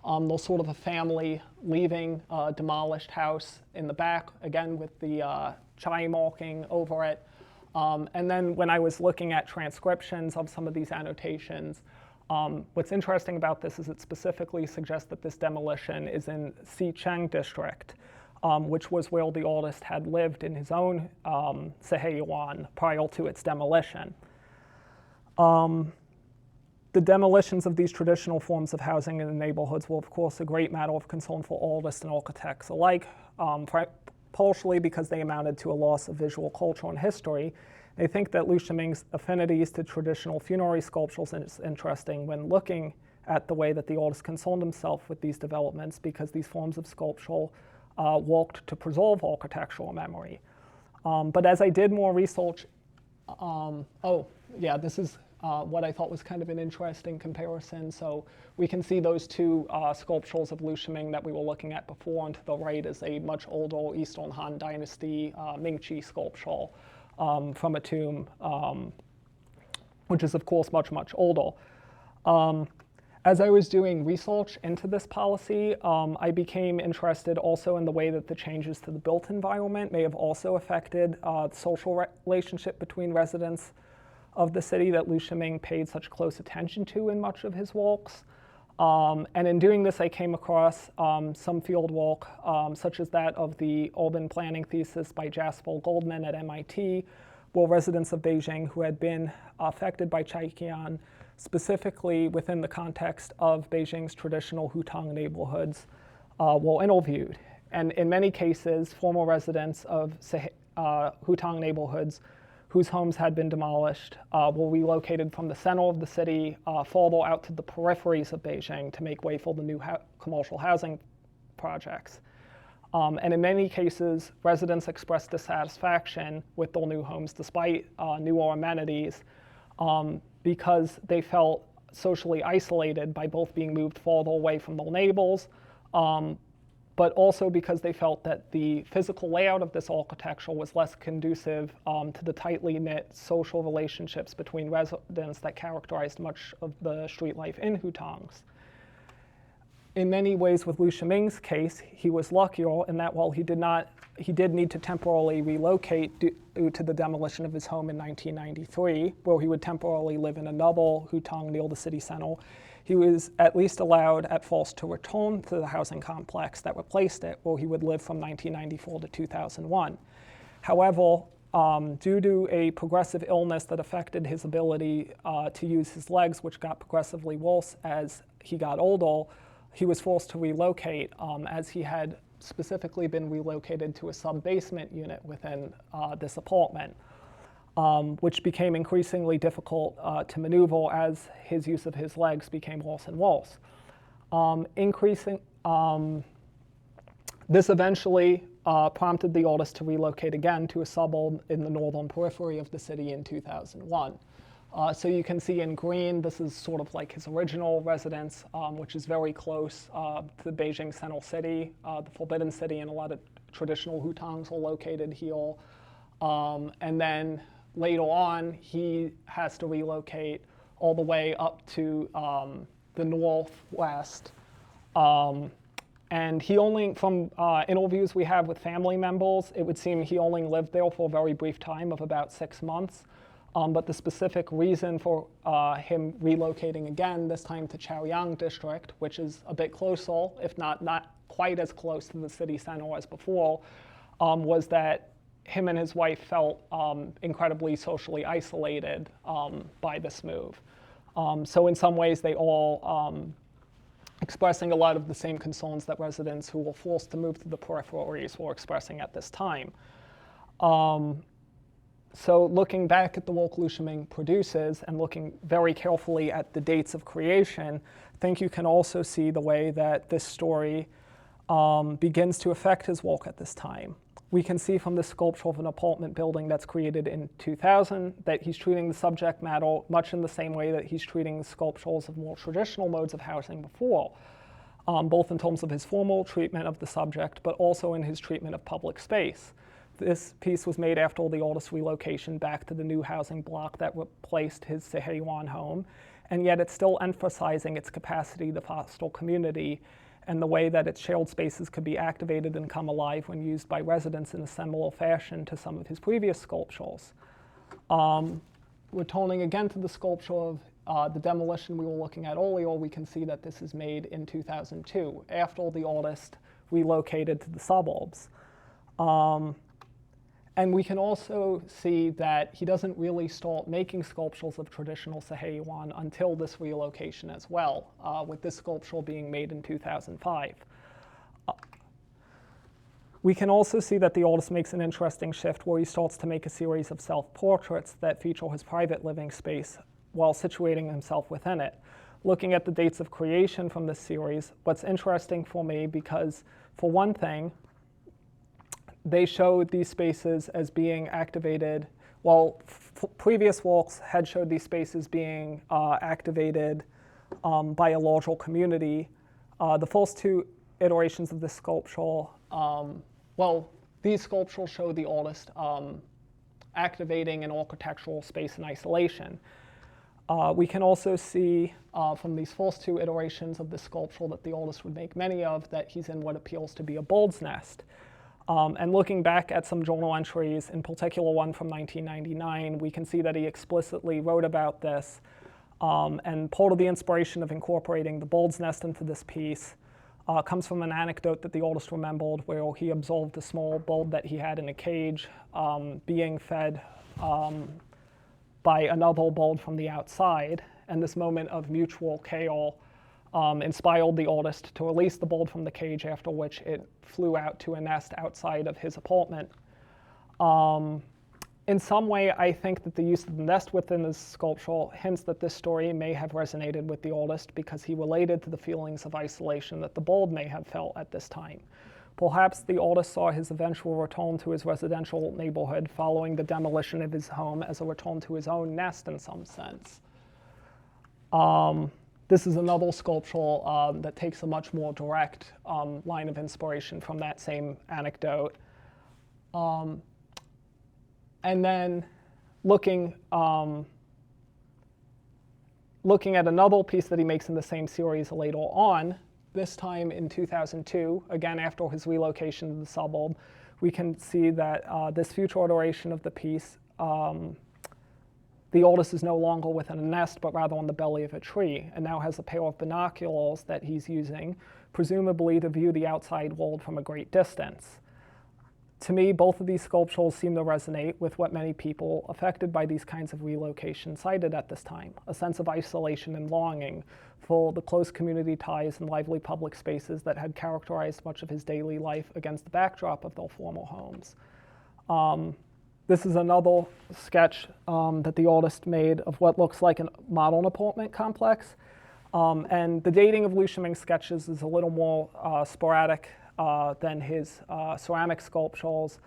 there's sort of a family leaving a demolished house in the back, again with the chai marking over it. And then when I was looking at transcriptions of some of these annotations, what's interesting about this is it specifically suggests that this demolition is in Xicheng district, which was where the artist had lived in his own Seheyuan prior to its demolition. The demolitions of these traditional forms of housing in the neighborhoods were, of course, a great matter of concern for artists and architects alike, partially because they amounted to a loss of visual culture and history. They think that Liu Shiming's affinities to traditional funerary sculptures is interesting when looking at the way that the artist concerned himself with these developments, because these forms of sculpture worked to preserve architectural memory. But as I did more research, this is what I thought was kind of an interesting comparison. So we can see those two sculptures of Liu Shiming that we were looking at before, and to the right is a much older Eastern Han Dynasty Mingqi sculpture from a tomb, which is of course much, much older. As I was doing research into this policy, I became interested also in the way that the changes to the built environment may have also affected the social relationship between residents of the city that Liu Shiming paid such close attention to in much of his works. And in doing this, I came across some field work, such as that of the urban planning thesis by Jasper Goldman at MIT, where residents of Beijing who had been affected by Chaiqian, specifically within the context of Beijing's traditional Hutong neighborhoods, were interviewed. And in many cases, former residents of Hutong neighborhoods whose homes had been demolished were relocated from the center of the city further out to the peripheries of Beijing to make way for the new commercial housing projects. And in many cases, residents expressed dissatisfaction with their new homes despite newer amenities because they felt socially isolated by both being moved farther away from their neighbors, but also because they felt that the physical layout of this architecture was less conducive to the tightly knit social relationships between residents that characterized much of the street life in Hutongs. In many ways, with Liu Shiming's case, he was luckier in that while he did need to temporarily relocate due to the demolition of his home in 1993, where he would temporarily live in another Hutong near the city center, he was at least allowed at first to return to the housing complex that replaced it, where he would live from 1994 to 2001. However, due to a progressive illness that affected his ability to use his legs, which got progressively worse as he got older, he was forced to relocate, as he had specifically been relocated to a sub-basement unit within this apartment, which became increasingly difficult to maneuver as his use of his legs became worse and worse. This eventually prompted the artist to relocate again to a suburb in the northern periphery of the city in 2001. So you can see in green, this is sort of like his original residence, which is very close to the Beijing Central City, the Forbidden City, and a lot of traditional hutongs are located here. And then later on, he has to relocate all the way up to the northwest. And he only, from interviews we have with family members, it would seem he only lived there for a very brief time of about 6 months. But the specific reason for him relocating again, this time to Chaoyang district, which is a bit closer, if not quite as close to the city center as before, was that him and his wife felt incredibly socially isolated by this move. So in some ways, they all expressing a lot of the same concerns that residents who were forced to move to the peripheries were expressing at this time. So looking back at the work Liu Shiming produces and looking very carefully at the dates of creation, I think you can also see the way that this story begins to affect his work at this time. We can see from the sculpture of an apartment building that's created in 2000 that he's treating the subject matter much in the same way that he's treating the sculptures of more traditional modes of housing before, both in terms of his formal treatment of the subject, but also in his treatment of public space. This piece was made after the artist's relocation back to the new housing block that replaced his Seheyuan home, and yet it's still emphasizing its capacity to foster community and the way that its shared spaces could be activated and come alive when used by residents in a similar fashion to some of his previous sculptures. Returning again to the sculpture of the demolition we were looking at earlier, we can see that this is made in 2002, after the artist relocated to the suburbs. And we can also see that he doesn't really start making sculptures of traditional Seheyuan until this relocation as well, with this sculpture being made in 2005. We can also see that the artist makes an interesting shift where he starts to make a series of self-portraits that feature his private living space while situating himself within it. Looking at the dates of creation from this series, what's interesting for me, because for one thing, they showed these spaces as being activated, while previous works had showed these spaces being activated by a larger community. The first two iterations of this sculpture, these sculptures show the artist activating an architectural space in isolation. We can also see from these first two iterations of the sculpture that the artist would make many of, that he's in what appears to be a bird's nest. And looking back at some journal entries, in particular one from 1999, we can see that he explicitly wrote about this. And part of the inspiration of incorporating the bird's nest into this piece comes from an anecdote that the artist remembered where he observed a small bird that he had in a cage being fed by another bird from the outside. And this moment of mutual care inspired the artist to release the bird from the cage, after which it flew out to a nest outside of his apartment. In some way, I think that the use of the nest within this sculpture hints that this story may have resonated with the artist because he related to the feelings of isolation that the bird may have felt at this time. Perhaps the artist saw his eventual return to his residential neighborhood following the demolition of his home as a return to his own nest in some sense. This is another sculpture that takes a much more direct line of inspiration from that same anecdote. And then looking at another piece that he makes in the same series later on, this time in 2002, again after his relocation to the suburb, we can see that this future iteration of the piece, the artist is no longer within a nest, but rather on the belly of a tree, and now has a pair of binoculars that he's using, presumably to view the outside world from a great distance. To me, both of these sculptures seem to resonate with what many people affected by these kinds of relocation cited at this time, a sense of isolation and longing for the close community ties and lively public spaces that had characterized much of his daily life against the backdrop of their former homes. This is another sketch that the artist made of what looks like a modern apartment complex. And the dating of Liu Shiming's sketches is a little more sporadic than his ceramic sculptures.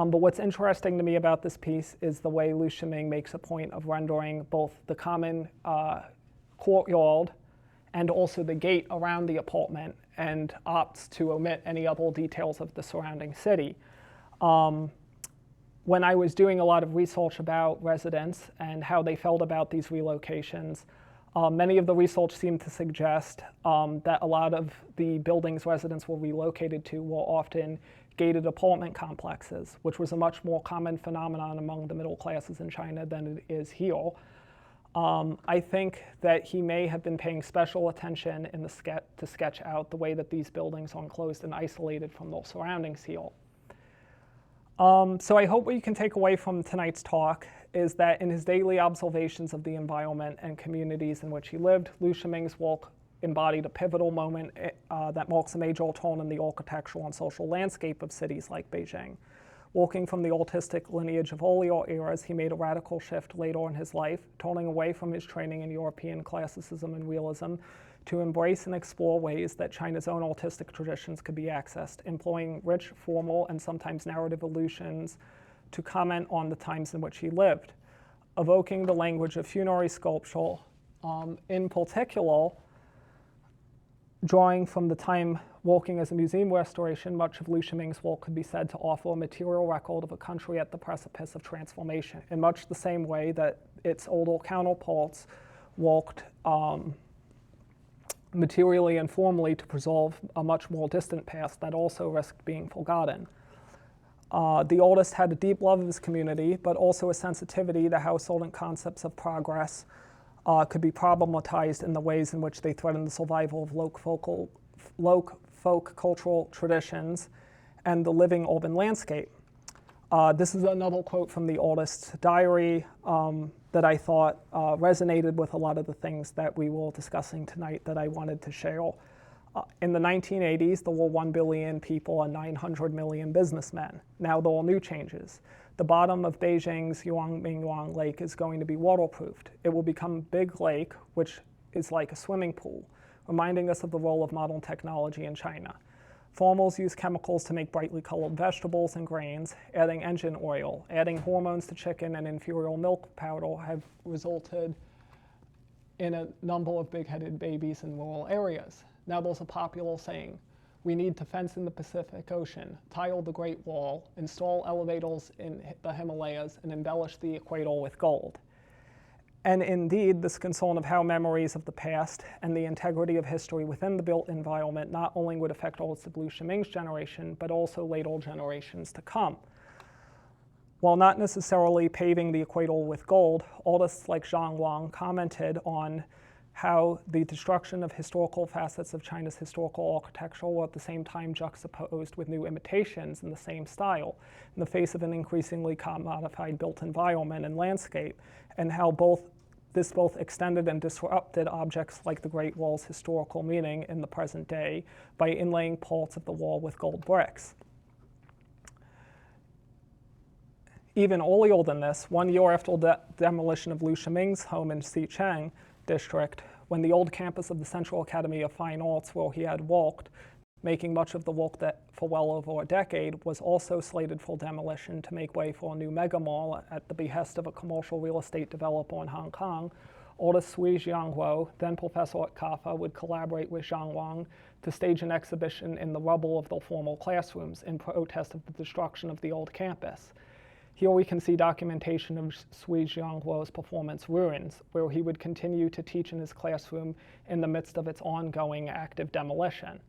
But what's interesting to me about this piece is the way Liu Shiming makes a point of rendering both the common courtyard and also the gate around the apartment, and opts to omit any other details of the surrounding city. When I was doing a lot of research about residents and how they felt about these relocations, many of the research seemed to suggest that a lot of the buildings residents were relocated to were often gated apartment complexes, which was a much more common phenomenon among the middle classes in China than it is here. I think that he may have been paying special attention in the to sketch out the way that these buildings are enclosed and isolated from their surroundings here. So I hope what you can take away from tonight's talk is that in his daily observations of the environment and communities in which he lived, Liu Shiming's work embodied a pivotal moment that marks a major turn in the architectural and social landscape of cities like Beijing. Working from the artistic lineage of earlier eras, he made a radical shift later in his life, turning away from his training in European classicism and realism to embrace and explore ways that China's own artistic traditions could be accessed, employing rich, formal, and sometimes narrative allusions to comment on the times in which he lived, evoking the language of funerary sculpture, in particular, drawing from the time working as a museum restoration. Much of Liu Shiming's work could be said to offer a material record of a country at the precipice of transformation, in much the same way that its older counterparts worked materially and formally to preserve a much more distant past that also risked being forgotten. The artist had a deep love of his community, but also a sensitivity to how certain concepts of progress could be problematized in the ways in which they threaten the survival of folk cultural traditions and the living urban landscape. This is another quote from the artist's diary that I thought resonated with a lot of the things that we were discussing tonight that I wanted to share. In the 1980s, there were 1 billion people and 900 million businessmen. Now there are new changes. The bottom of Beijing's Yuanmingyuan Lake is going to be waterproofed. It will become Big Lake, which is like a swimming pool, reminding us of the role of modern technology in China. Farmers use chemicals to make brightly colored vegetables and grains, adding engine oil, adding hormones to chicken and inferior milk powder have resulted in a number of big-headed babies in rural areas. Now there's a popular saying, we need to fence in the Pacific Ocean, tile the Great Wall, install elevators in the Himalayas, and embellish the equator with gold. And indeed, this concern of how memories of the past and the integrity of history within the built environment not only would affect artists of Liu Shiming's generation, but also later generations to come. While not necessarily paving the equator with gold, artists like Zhang Wang commented on how the destruction of historical facets of China's historical architecture were at the same time juxtaposed with new imitations in the same style in the face of an increasingly commodified built environment and landscape, and how this both extended and disrupted objects like the Great Wall's historical meaning in the present day by inlaying parts of the wall with gold bricks. Even earlier than this, 1 year after the demolition of Liu Shiming's home in Xicheng district, when the old campus of the Central Academy of Fine Arts, where he had worked, making much of the work that for well over a decade, was also slated for demolition to make way for a new mega mall at the behest of a commercial real estate developer in Hong Kong, artist Sui Jianghuo, then professor at CAFA, would collaborate with Zhang Wang to stage an exhibition in the rubble of their former classrooms in protest of the destruction of the old campus. Here we can see documentation of Sui Jianghuo's performance Ruins, where he would continue to teach in his classroom in the midst of its ongoing active demolition.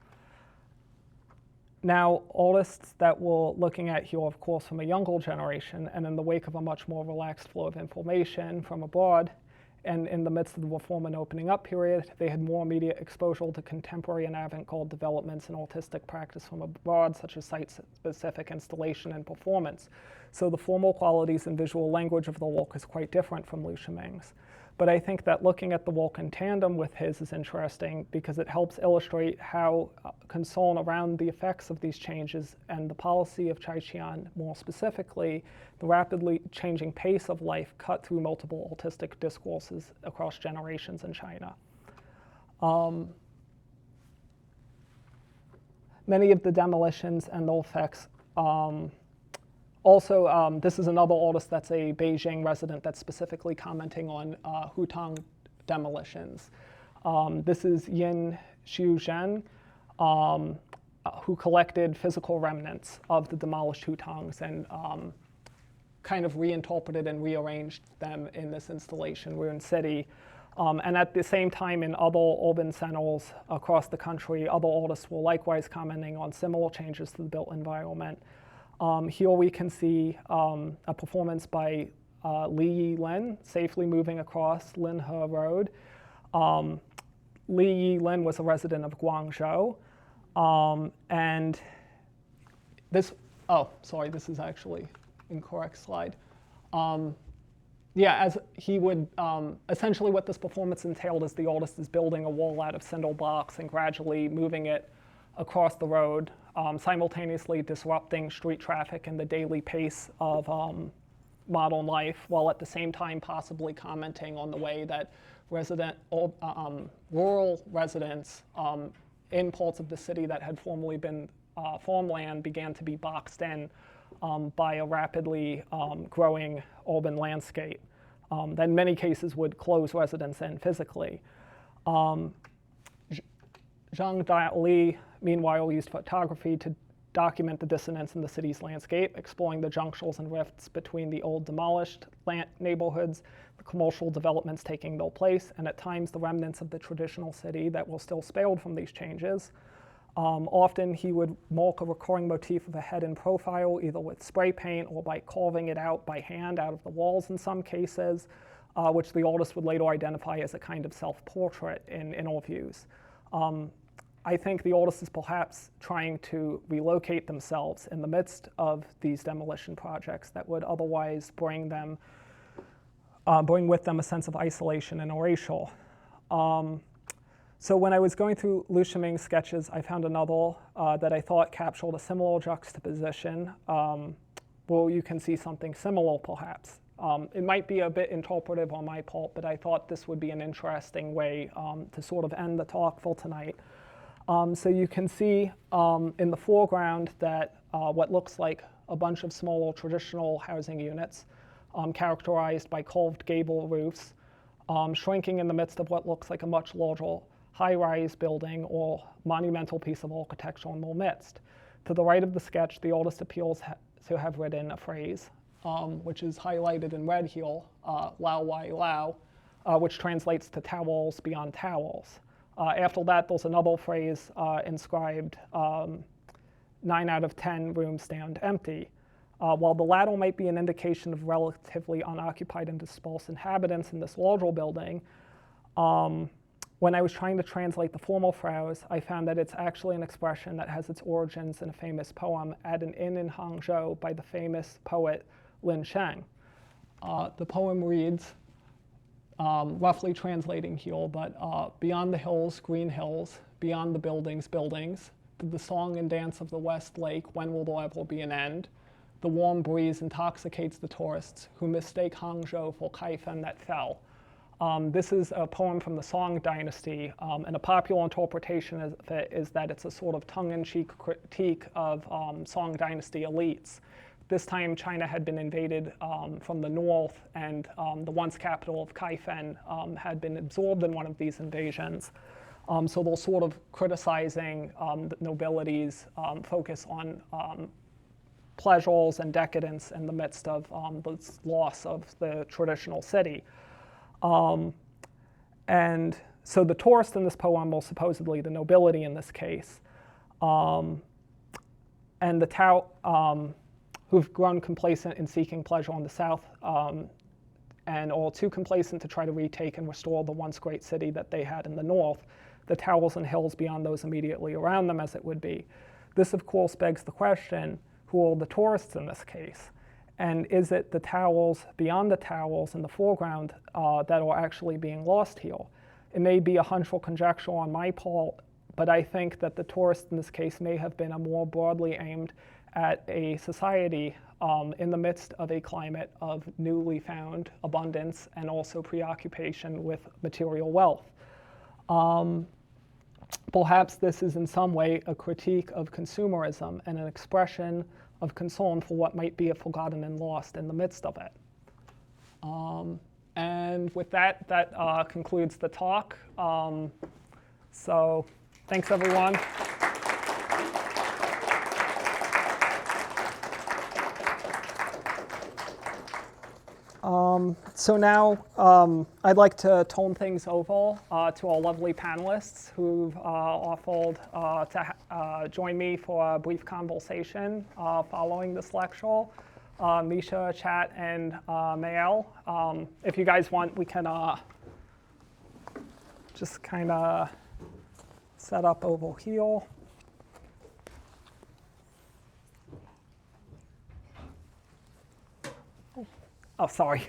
Now, artists that we're looking at here, of course, from a younger generation, and in the wake of a much more relaxed flow of information from abroad, and in the midst of the reform and opening up period, they had more immediate exposure to contemporary and avant-garde developments in artistic practice from abroad, such as site-specific installation and performance. So the formal qualities and visual language of the work is quite different from Liu Shiming's. But I think that looking at the work in tandem with his is interesting because it helps illustrate how concern around the effects of these changes and the policy of Chaiqian, more specifically, the rapidly changing pace of life cut through multiple artistic discourses across generations in China. Many of the demolitions and their effects Also, this is another artist that's a Beijing resident that's specifically commenting on hutong demolitions. This is Yin Xiuzhen, who collected physical remnants of the demolished hutongs and kind of reinterpreted and rearranged them in this installation, Ruin City. And at the same time, in other urban centers across the country, other artists were likewise commenting on similar changes to the built environment. Here we can see a performance by Li Yilin, safely moving across Linhe Road. Li Yilin was a resident of Guangzhou. And this, oh, sorry, this is actually incorrect slide. Yeah, as he would, essentially what this performance entailed is the artist is building a wall out of cinder blocks and gradually moving it across the road, simultaneously disrupting street traffic and the daily pace of modern life, while at the same time possibly commenting on the way that rural residents in parts of the city that had formerly been farmland began to be boxed in by a rapidly growing urban landscape that in many cases would close residents in physically. Zhang Dali, meanwhile, used photography to document the dissonance in the city's landscape, exploring the junctures and rifts between the old demolished neighborhoods, the commercial developments taking their place, and at times the remnants of the traditional city that were still spared from these changes. Often he would mark a recurring motif of a head in profile, either with spray paint or by carving it out by hand out of the walls in some cases, which the artist would later identify as a kind of self-portrait in interviews. I think the artist is perhaps trying to relocate themselves in the midst of these demolition projects that would otherwise bring with them a sense of isolation and erasure. So when I was going through Liu Shiming's sketches, I found another that I thought captured a similar juxtaposition, where you can see something similar perhaps. It might be a bit interpretive on my part, but I thought this would be an interesting way to sort of end the talk for tonight. So you can see in the foreground that what looks like a bunch of smaller traditional housing units characterized by curved gable roofs, shrinking in the midst of what looks like a much larger high-rise building or monumental piece of architecture in their midst. To the right of the sketch, the artist appears to have written a phrase, which is highlighted in red here, Lao Wai Lao, which translates to towers beyond towers. After that, there's another phrase inscribed, 9 out of 10 rooms stand empty. While the latter might be an indication of relatively unoccupied and dispersed inhabitants in this larger building, when I was trying to translate the former phrase, I found that it's actually an expression that has its origins in a famous poem at an inn in Hangzhou by the famous poet Lin Sheng. The poem reads, roughly translating here, but beyond the hills, green hills, beyond the buildings, buildings, to the song and dance of the West Lake, when will there ever be an end? The warm breeze intoxicates the tourists who mistake Hangzhou for Kaifeng that fell. This is a poem from the Song Dynasty, and a popular interpretation of it is that it's a sort of tongue-in-cheek critique of Song Dynasty elites. This time, China had been invaded from the north, and the once capital of Kaifeng had been absorbed in one of these invasions. So they're sort of criticizing the nobility's focus on pleasures and decadence in the midst of the loss of the traditional city. And so the tourists in this poem are supposedly the nobility in this case, and the Tao, who've grown complacent in seeking pleasure in the south, and are too complacent to try to retake and restore the once great city that they had in the north, the towers and hills beyond those immediately around them as it would be. This, of course, begs the question, who are the tourists in this case? And is it the towers beyond the towers in the foreground that are actually being lost here? It may be a hunch or conjecture on my part, but I think that the tourists in this case may have been a more broadly aimed at a society in the midst of a climate of newly found abundance and also preoccupation with material wealth. Perhaps this is in some way a critique of consumerism and an expression of concern for what might be forgotten and lost in the midst of it. And with that, concludes the talk. So thanks, everyone. So now I'd like to turn things over to our lovely panelists who've offered to join me for a brief conversation following this lecture. Misha, Chat, and Mael. If you guys want, we can just kind of set up over here. Oh, sorry.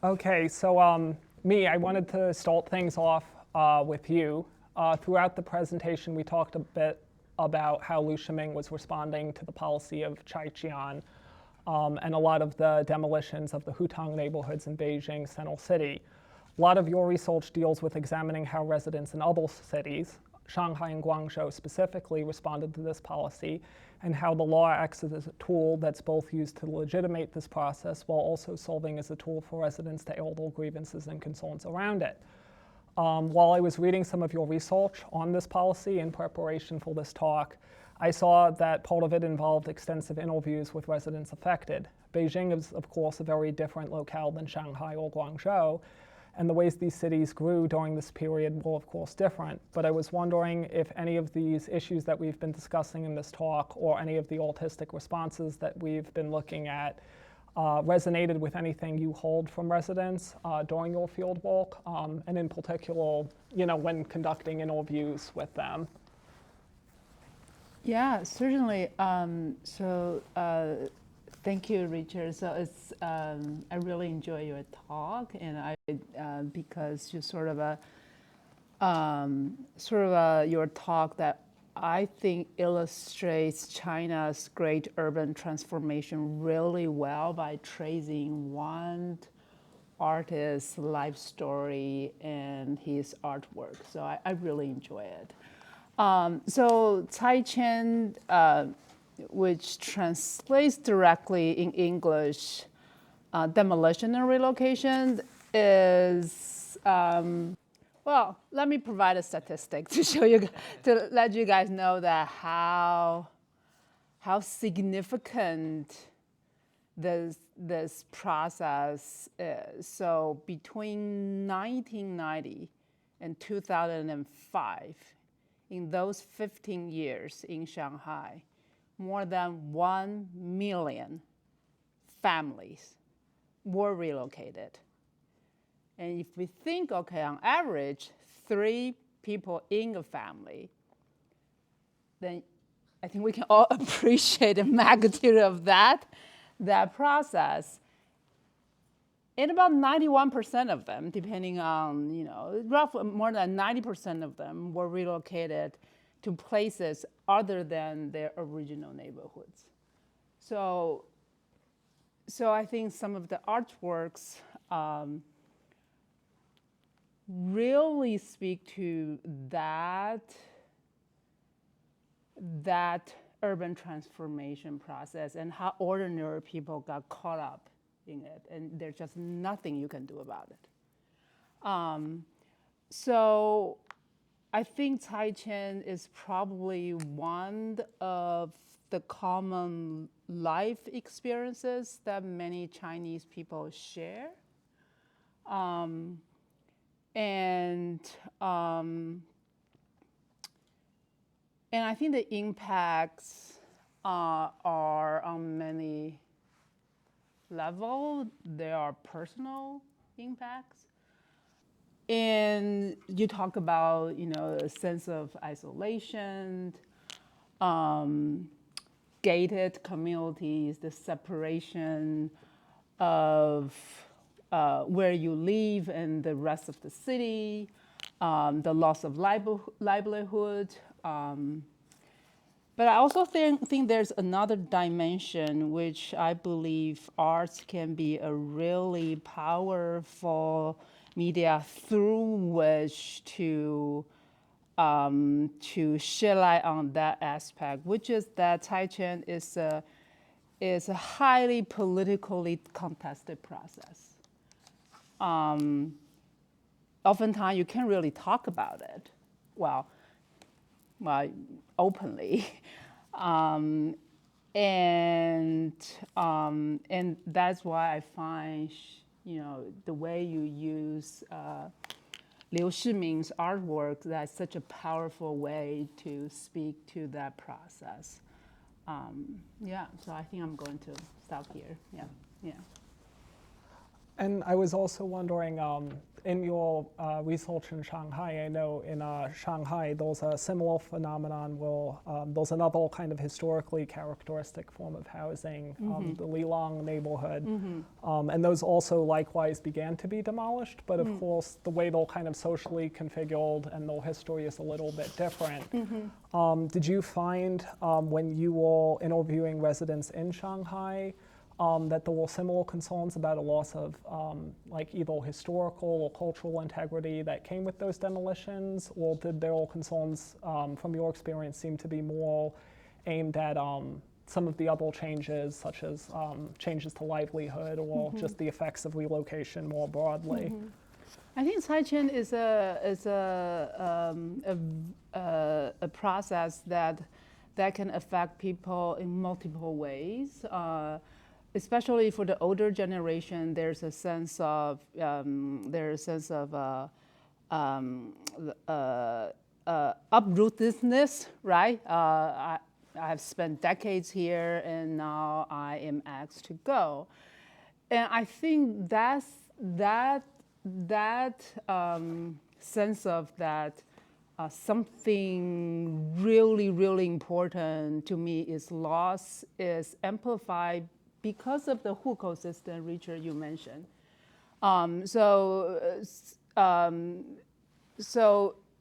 Okay, so I wanted to start things off with you. Throughout the presentation, we talked a bit about how Liu Shiming was responding to the policy of Chaiqian and a lot of the demolitions of the Hutong neighborhoods in Beijing Central City. A lot of your research deals with examining how residents in other cities, Shanghai and Guangzhou specifically, responded to this policy, and how the law acts as a tool that's both used to legitimate this process while also serving as a tool for residents to air their grievances and concerns around it. While I was reading some of your research on this policy in preparation for this talk, I saw that part of it involved extensive interviews with residents affected. Beijing is, of course, a very different locale than Shanghai or Guangzhou, and the ways these cities grew during this period were, of course, different. But I was wondering if any of these issues that we've been discussing in this talk or any of the autistic responses that we've been looking at resonated with anything you heard from residents during your field work, and in particular, when conducting interviews with them. Yeah, certainly. Thank you, Richard. So it's I really enjoy your talk, and because you your talk that I think illustrates China's great urban transformation really well by tracing one artist's life story and his artwork. So I really enjoy it. So Chaiqian, which translates directly in English, demolition and relocation, is well, let me provide a statistic to show you, to let you guys know that how significant this process is. So between 1990 and 2005, in those 15 years in Shanghai, more than 1 million families were relocated. And if we think, okay, on average, 3 people in a family, then I think we can all appreciate the magnitude of that process. And about 91% of them, depending on, roughly more than 90% of them were relocated to places other than their original neighborhoods. So I think some of the artworks really speak to that urban transformation process and how ordinary people got caught up in it, and there's just nothing you can do about it. So I think Chaiqian is probably one of the common life experiences that many Chinese people share. And I think the impacts are on many levels. There are personal impacts. And you talk about, a sense of isolation, gated communities, the separation of where you live and the rest of the city, the loss of livelihood. But I also think there's another dimension which I believe arts can be a really powerful media through which to shed light on that aspect, which is that Taichen is a highly politically contested process. Oftentimes you can't really talk about it, well, openly, and that's why I find, the way you use Liu Shiming's artwork, that's such a powerful way to speak to that process. So I think I'm going to stop here. Yeah. And I was also wondering, in your research in Shanghai, I know in Shanghai there's a similar phenomenon where there's another kind of historically characteristic form of housing, the Lilong neighborhood, and those also likewise began to be demolished, but of course the way they're kind of socially configured and their history is a little bit different. Did you find when you were interviewing residents in Shanghai that there were similar concerns about a loss of like either historical or cultural integrity that came with those demolitions, or did their concerns from your experience seem to be more aimed at some of the other changes, such as changes to livelihood or just the effects of relocation more broadly? I think Taichen is a process that can affect people in multiple ways. Especially for the older generation, there's a sense of uprootedness, right? I have spent decades here, and now I am asked to go, and I think that sense of that something really, really important to me is lost, is amplified because of the hukou system, Richard, you mentioned. So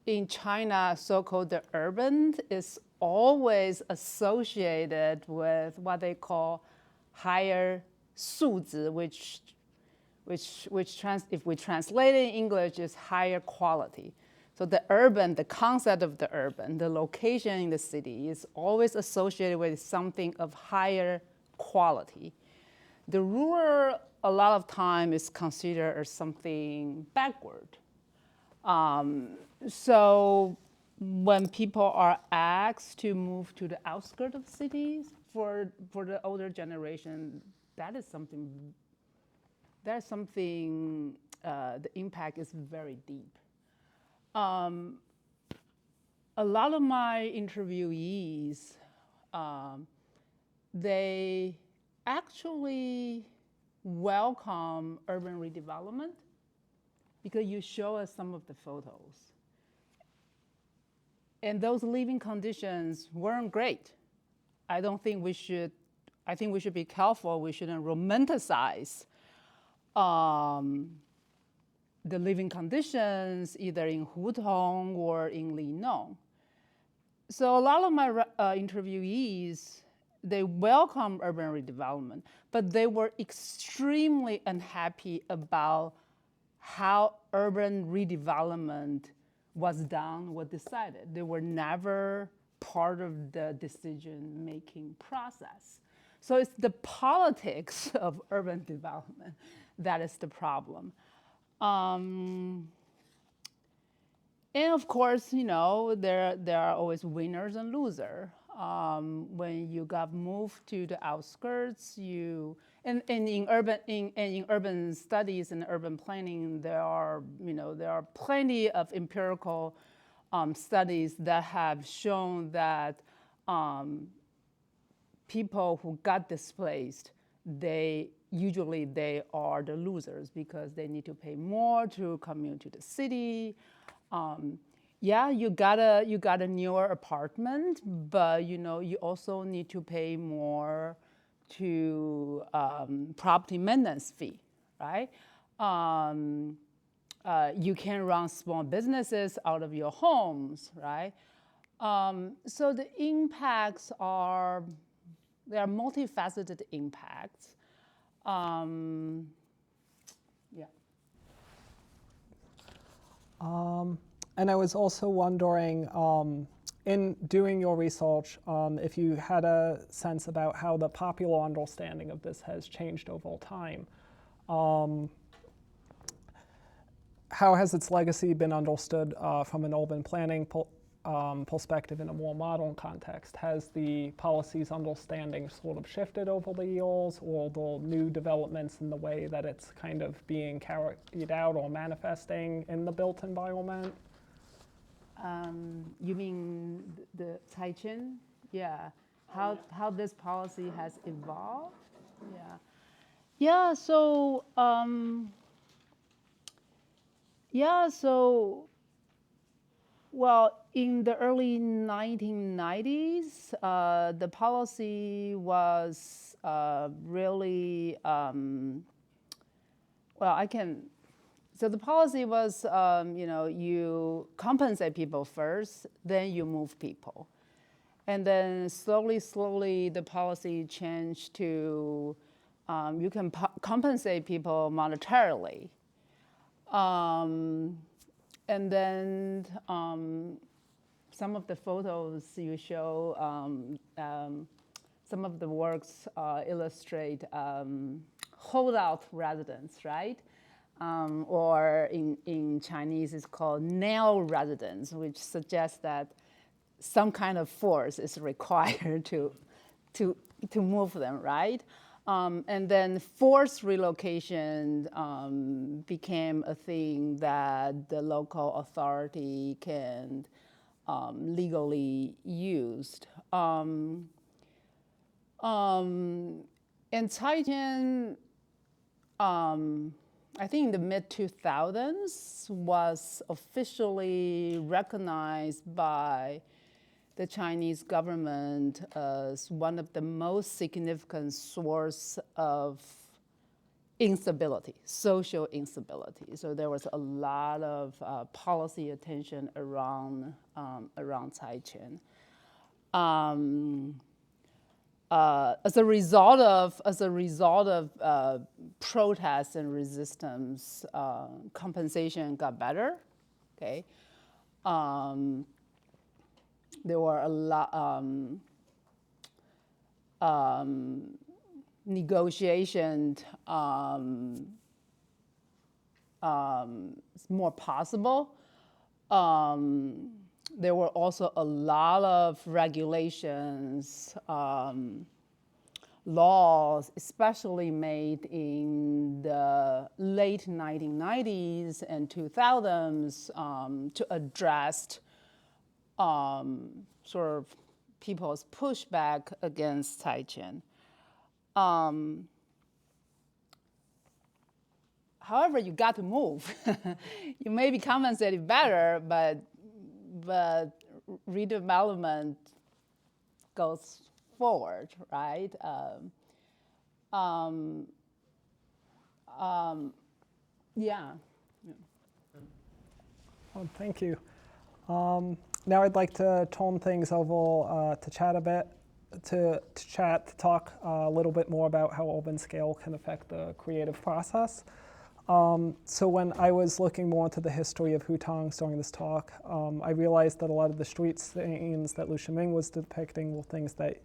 in China, so-called the urban is always associated with what they call higher 素质, which if we translate it in English is higher quality. So the urban, the concept of the urban, the location in the city is always associated with something of higher quality. The rural, a lot of time, is considered as something backward. So when people are asked to move to the outskirts of cities, for the older generation, that is something, the impact is very deep. A lot of my interviewees, they actually welcome urban redevelopment because you show us some of the photos. And those living conditions weren't great. I think we should be careful. We shouldn't romanticize the living conditions either in Hutong or in Linong. So a lot of my interviewees, they welcome urban redevelopment, but they were extremely unhappy about how urban redevelopment was done, was decided. They were never part of the decision-making process. So it's the politics of urban development that is the problem. And of course, there are always winners and losers. When you got moved to the outskirts, and in urban studies and urban planning, there are plenty of empirical studies that have shown that people who got displaced, they are the losers because they need to pay more to commute to the city. You got a newer apartment, but you also need to pay more to property maintenance fee, right? You can run small businesses out of your homes, right? So the impacts there are multifaceted impacts. Yeah. And I was also wondering, in doing your research, if you had a sense about how the popular understanding of this has changed over time. How has its legacy been understood from an urban planning perspective in a more modern context? Has the policy's understanding sort of shifted over the years, or the new developments in the way that it's kind of being carried out or manifesting in the built environment? You mean the Taichen? Yeah. How this policy has evolved? Yeah. Yeah. So. Well, in the early 1990s, the policy was really, so the policy was, you compensate people first, then you move people. And then slowly, the policy changed to you can compensate people monetarily. And then some of the photos you show, some of the works illustrate holdout residence, right? Or in Chinese, it's called nail residence, which suggests that some kind of force is required to move them, right? And then forced relocation became a thing that the local authority can legally use. And Taichen, I think in the mid-2000s, was officially recognized by the Chinese government as one of the most significant source of instability, social instability. So there was a lot of policy attention around Taichen. As a result of protests and resistance, compensation got better. Okay. There were a lot negotiation more possible. There were also a lot of regulations, laws, especially made in the late 1990s and 2000s to address sort of people's pushback against Taichen. However, you got to move. You may be compensated better, but redevelopment goes forward, right? Yeah. Well, thank you. Now I'd like to turn things over to chat a bit, to talk a little bit more about how urban scale can affect the creative process. So when I was looking more into the history of hutongs during this talk, I realized that a lot of the street scenes that Shiming was depicting were things that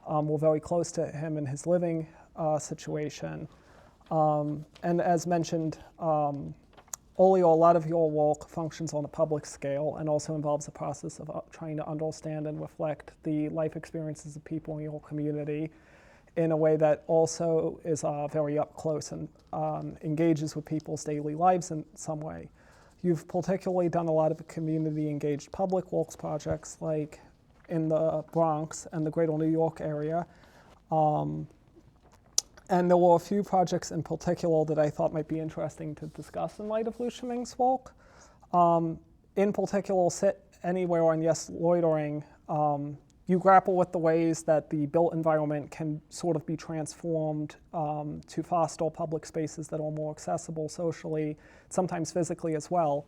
were very close to him in his living situation. And as mentioned earlier, a lot of your work functions on a public scale and also involves the process of trying to understand and reflect the life experiences of people in your community in a way that also is very up close and engages with people's daily lives in some way. You've particularly done a lot of community engaged public works projects like in the Bronx and the greater New York area. And there were a few projects in particular that I thought might be interesting to discuss in light of Shiming's work. In particular, Sit Anywhere and Yes Loitering you grapple with the ways that the built environment can sort of be transformed to foster public spaces that are more accessible socially, sometimes physically as well.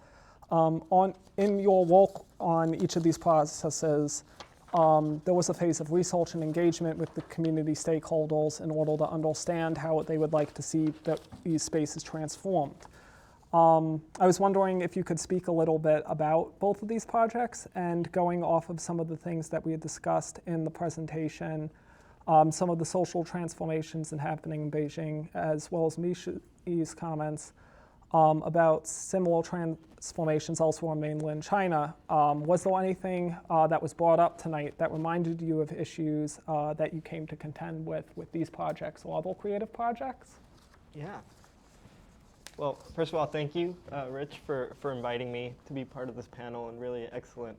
In your work on each of these processes, there was a phase of research and engagement with the community stakeholders in order to understand how they would like to see these spaces transformed. I was wondering if you could speak a little bit about both of these projects, and going off of some of the things that we had discussed in the presentation, some of the social transformations that happening in Beijing, as well as Mishi's comments about similar transformations elsewhere in mainland China. Was there anything that was brought up tonight that reminded you of issues that you came to contend with these projects or other creative projects? Yeah. Well, first of all, thank you, Rich, for inviting me to be part of this panel, and really excellent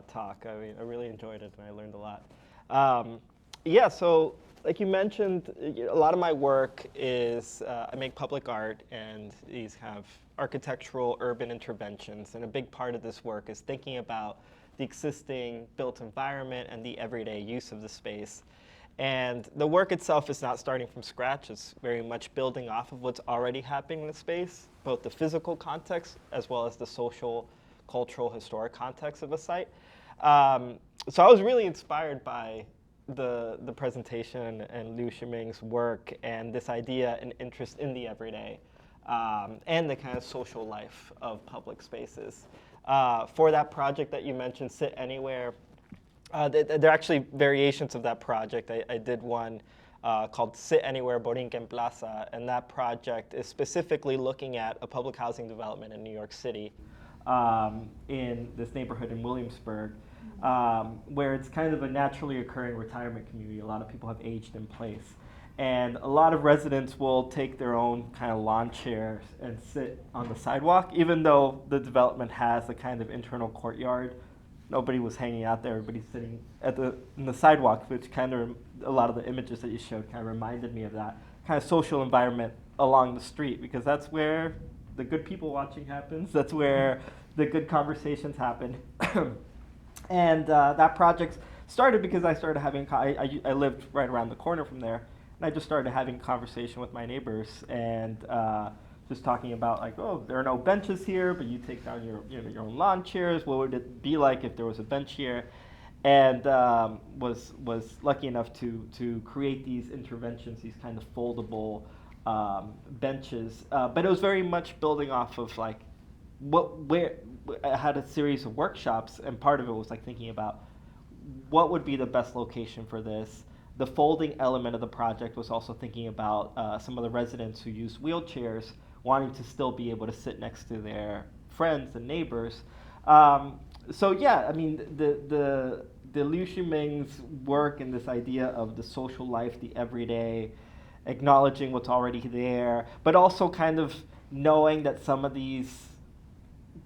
talk. I mean, I really enjoyed it and I learned a lot. Yeah, so like you mentioned, a lot of my work is, I make public art, and these have architectural urban interventions, and a big part of this work is thinking about the existing built environment and the everyday use of the space. And the work itself is not starting from scratch. It's very much building off of what's already happening in the space, both the physical context as well as the social, cultural, historic context of a site. So I was really inspired by the presentation and Liu Shiming's work and this idea and interest in the everyday and the kind of social life of public spaces. For that project that you mentioned, Sit Anywhere, there are actually variations of that project. I did one called Sit Anywhere Borinquen Plaza, and that project is specifically looking at a public housing development in New York City, in this neighborhood in Williamsburg, where it's kind of a naturally occurring retirement community. A lot of people have aged in place. And a lot of residents will take their own kind of lawn chairs and sit on the sidewalk, even though the development has a kind of internal courtyard. Nobody was hanging out there. Everybody's sitting in the sidewalk, which kind of, a lot of the images that you showed kind of reminded me of that kind of social environment along the street, because that's where the good people watching happens. That's where the good conversations happen. And that project started because I started having, I lived right around the corner from there, and I just started having a conversation with my neighbors, and just talking about like, oh, there are no benches here, but you take down your own lawn chairs. What would it be like if there was a bench here? And was lucky enough to create these interventions, these kind of foldable benches. But it was very much building off of like where I had a series of workshops, and part of it was like thinking about what would be the best location for this. The folding element of the project was also thinking about some of the residents who use wheelchairs wanting to still be able to sit next to their friends and neighbors. So yeah, I mean, the Liu Shiming's work and this idea of the social life, the everyday, acknowledging what's already there, but also kind of knowing that some of these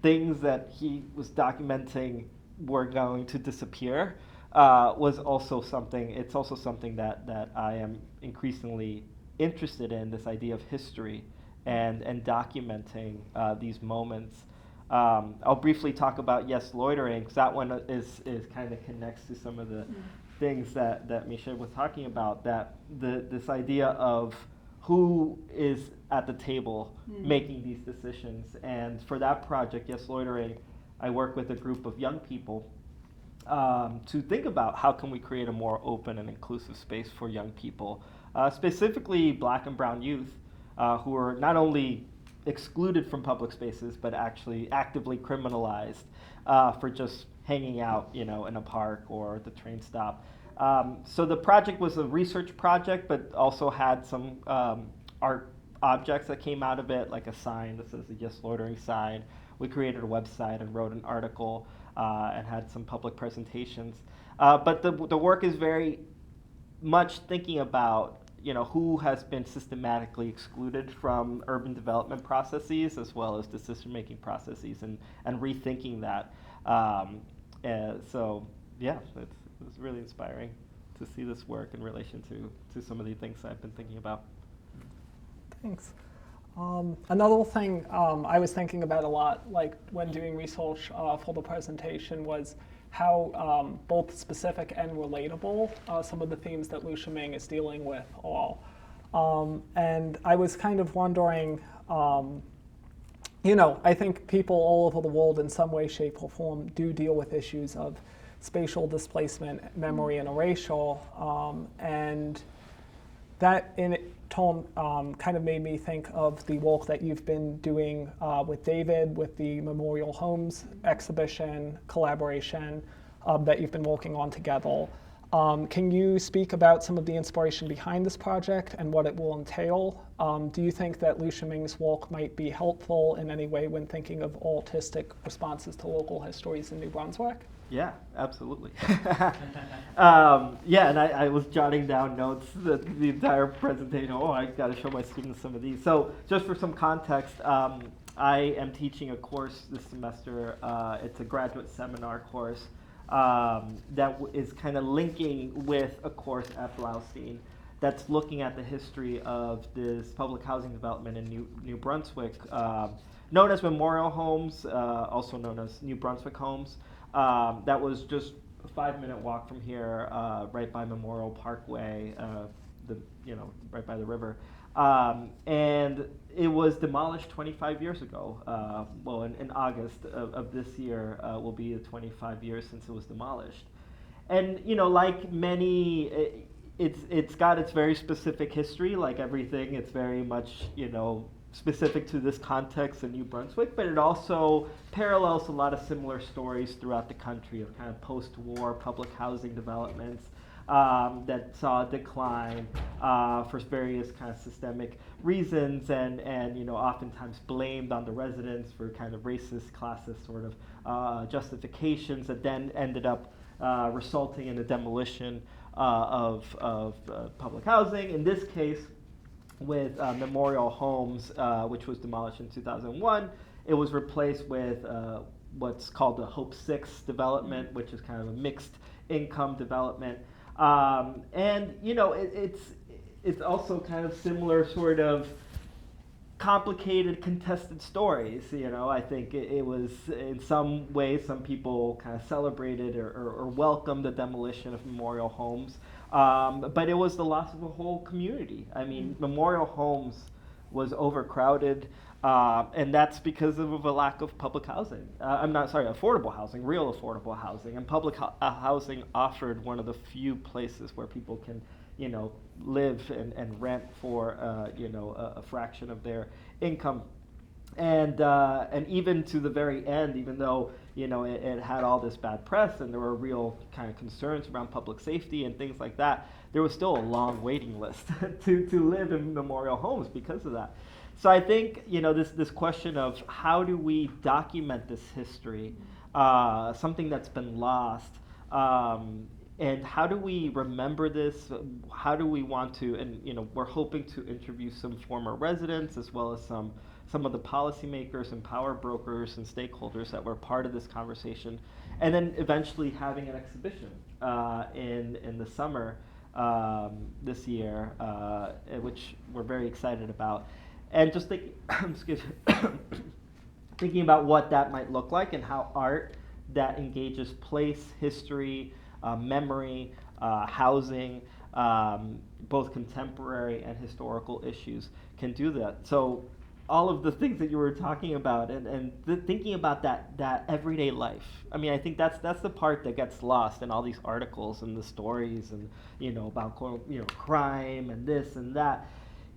things that he was documenting were going to disappear, was also something, it's also something that I am increasingly interested in, this idea of history and documenting these moments. I'll briefly talk about Yes Loitering, because that one is kind of connects to some of the things that Misha was talking about, that this idea of who is at the table making these decisions. And for that project, Yes Loitering, I work with a group of young people to think about how can we create a more open and inclusive space for young people, specifically Black and brown youth, who are not only excluded from public spaces, but actually actively criminalized for just hanging out, in a park or the train stop. So the project was a research project, but also had some art objects that came out of it, like a sign that says the Yes Loitering sign. We created a website and wrote an article and had some public presentations. But the work is very much thinking about who has been systematically excluded from urban development processes as well as decision-making processes, and rethinking that. So yeah, it's really inspiring to see this work in relation to some of the things I've been thinking about. Thanks. Another thing I was thinking about a lot, like when doing research for the presentation, was how both specific and relatable some of the themes that Liu Shiming is dealing with are. And I was kind of wondering, I think people all over the world in some way, shape, or form do deal with issues of spatial displacement, memory, and erasure, and that in turn kind of made me think of the work that you've been doing with David, with the Memorial Homes exhibition collaboration that you've been working on together. Can you speak about some of the inspiration behind this project and what it will entail? Do you think that Liu Shiming's work might be helpful in any way when thinking of artistic responses to local histories in New Brunswick? Yeah, absolutely. Yeah, and I was jotting down notes the entire presentation. Oh, I got to show my students some of these. So just for some context, I am teaching a course this semester. It's a graduate seminar course that is kind of linking with a course at Blaustein that's looking at the history of this public housing development in New Brunswick, known as Memorial Homes, also known as New Brunswick Homes. That was just a 5-minute walk from here, right by Memorial Parkway, right by the river. And it was demolished 25 years ago. Well, in August of this year will be the 25 years since it was demolished. And like many, it's got its very specific history. Like everything, it's very much specific to this context in New Brunswick, but it also parallels a lot of similar stories throughout the country of kind of post-war public housing developments that saw a decline for various kind of systemic reasons, and oftentimes blamed on the residents for kind of racist, classist sort of justifications that then ended up resulting in the demolition of public housing. In this case, with Memorial Homes, which was demolished in 2001, it was replaced with what's called the Hope 6 development, which is kind of a mixed income development. And it's also kind of similar sort of complicated, contested stories. I think it was in some ways some people kind of celebrated or welcomed the demolition of Memorial Homes. But it was the loss of a whole community. I mean, Memorial Homes was overcrowded, and that's because of a lack of public housing. Affordable housing, real affordable housing. And public housing offered one of the few places where people can, live and rent for, a fraction of their income. And even to the very end, even though it had all this bad press and there were real kind of concerns around public safety and things like that, there was still a long waiting list to live in Memorial Homes because of that. So I think this question of how do we document this history, something that's been lost, and how do we remember this? How do we want to? And we're hoping to interview some former residents as well as some of the policymakers and power brokers and stakeholders that were part of this conversation, and then eventually having an exhibition in the summer this year, which we're very excited about, and just thinking about what that might look like and how art that engages place, history, memory, housing, both contemporary and historical issues can do that. So all of the things that you were talking about and thinking about that everyday life. I mean, I think that's the part that gets lost in all these articles and the stories and about crime and this and that.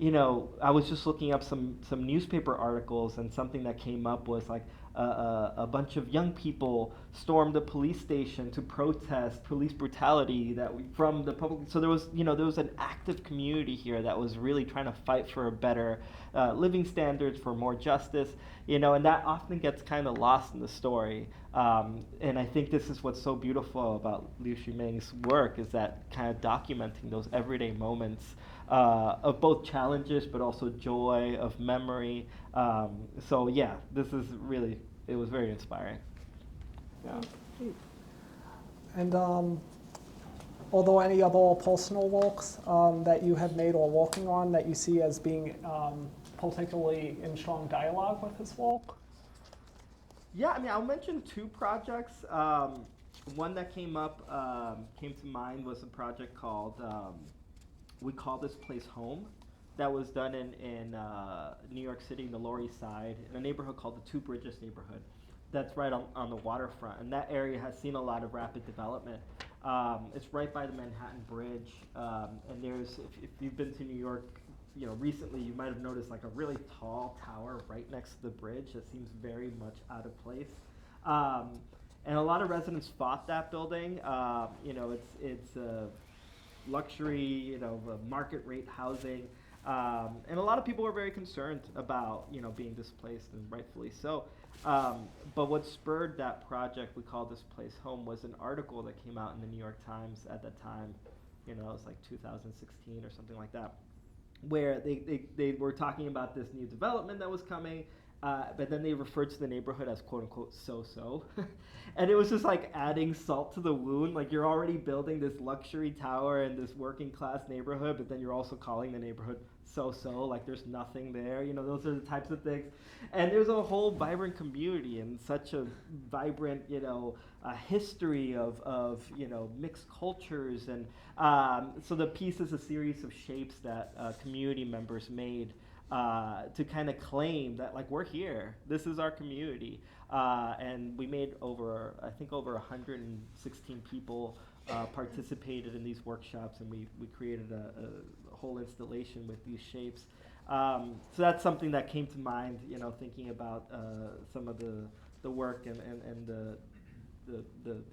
I was just looking up some newspaper articles, and something that came up was like a bunch of young people stormed a police station to protest police brutality from the public. So there was an active community here that was really trying to fight for a better living standards, for more justice, and that often gets kind of lost in the story. And I think this is what's so beautiful about Liu Shiming's work, is that kind of documenting those everyday moments of both challenges but also joy, of memory. So yeah, it was very inspiring. Yeah. And are there any other personal works that you have made or working on that you see as being particularly in strong dialogue with his work? Yeah, I mean, I'll mention two projects. One that came to mind was a project called We Call This Place Home, that was done in New York City, in the Lower East Side, in a neighborhood called the Two Bridges neighborhood. That's right on the waterfront, and that area has seen a lot of rapid development. It's right by the Manhattan Bridge, and if you've been to New York, recently you might have noticed like a really tall tower right next to the bridge that seems very much out of place. And a lot of residents fought that building. It's luxury, market rate housing. And a lot of people were very concerned about, being displaced, and rightfully so. But what spurred that project, We Call This Place Home, was an article that came out in the New York Times at that time, it was like 2016 or something like that, where they were talking about this new development that was coming, but then they referred to the neighborhood as quote unquote so-so. And it was just like adding salt to the wound. Like, you're already building this luxury tower in this working class neighborhood, but then you're also calling the neighborhood so-so, like there's nothing there. Those are the types of things. And there's a whole vibrant community and such a vibrant, history of mixed cultures. And so the piece is a series of shapes that community members made to kind of claim that, like, we're here, this is our community. And we made over 116 people participated in these workshops, and we created a whole installation with these shapes. So that's something that came to mind, thinking about some of the work and the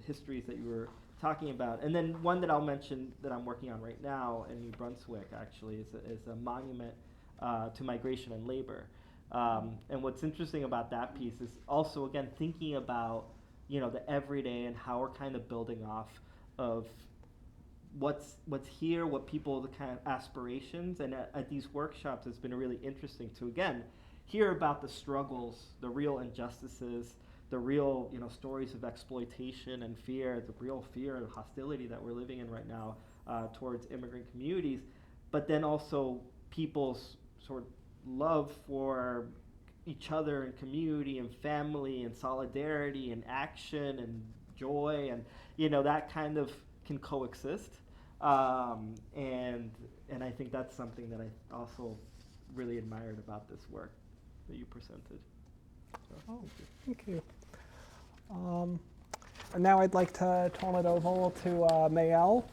histories that you were talking about. And then one that I'll mention that I'm working on right now in New Brunswick, actually, is a monument to migration and labor. And what's interesting about that piece is also, again, thinking about, the everyday and how we're kind of building off of what's here, what people, the kind of aspirations. And at these workshops, it's been really interesting to, again, hear about the struggles, the real injustices, the real, stories of exploitation and fear, the real fear and hostility that we're living in right now towards immigrant communities, but then also people's sort of love for each other and community and family and solidarity and action and joy, and that kind of can coexist. And I think that's something that I also really admired about this work that you presented. So, Thank you. And now I'd like to turn it over to Maëlle.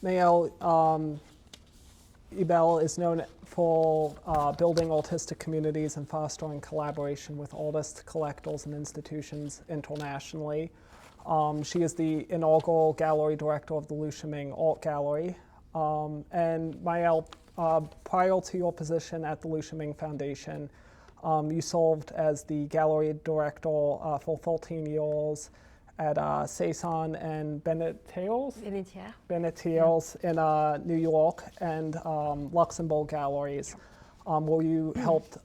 Maëlle Ebel is known for building autistic communities and fostering collaboration with artists, collectors, and institutions internationally. She is the inaugural gallery director of the Liu Shiming Art Gallery. And Maëlle, prior to your position at the Liu Shiming Foundation, you served as the gallery director for 13 years at Cezanne and Benetiers in New York, and Luxembourg galleries, where you helped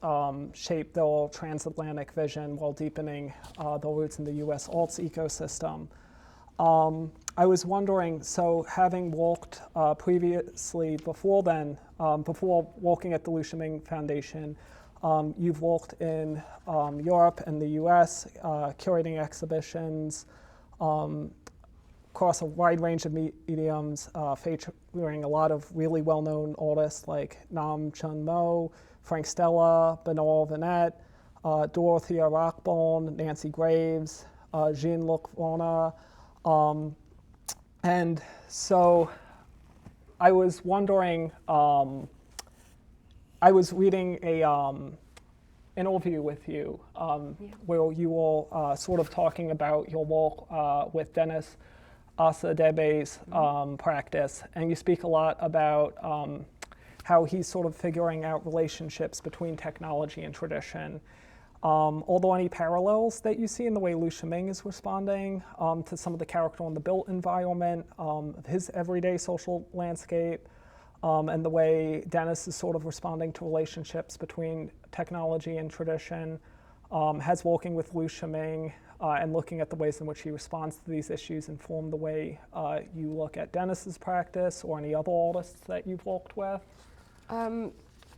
shape their transatlantic vision while deepening their roots in the U.S. arts ecosystem. I was wondering, so having worked previously before then, before working at the Liu Shiming Foundation, you've worked in Europe and the US, curating exhibitions across a wide range of mediums, featuring a lot of really well-known artists like Nam Chun Mo, Frank Stella, Bernard Venet, Dorothea Rockborn, Nancy Graves, Jean-Luc Werner. And so I was wondering, I was reading a interview with you where you were sort of talking about your work with Dennis Asadebe's practice, and you speak a lot about how he's sort of figuring out relationships between technology and tradition. Are there any parallels that you see in the way Liu Shiming is responding to some of the character in the built environment, his everyday social landscape, and the way Dennis is sort of responding to relationships between technology and tradition? has working with Liu Shiming and looking at the ways in which he responds to these issues informed the way you look at Dennis's practice or any other artists that you've worked with?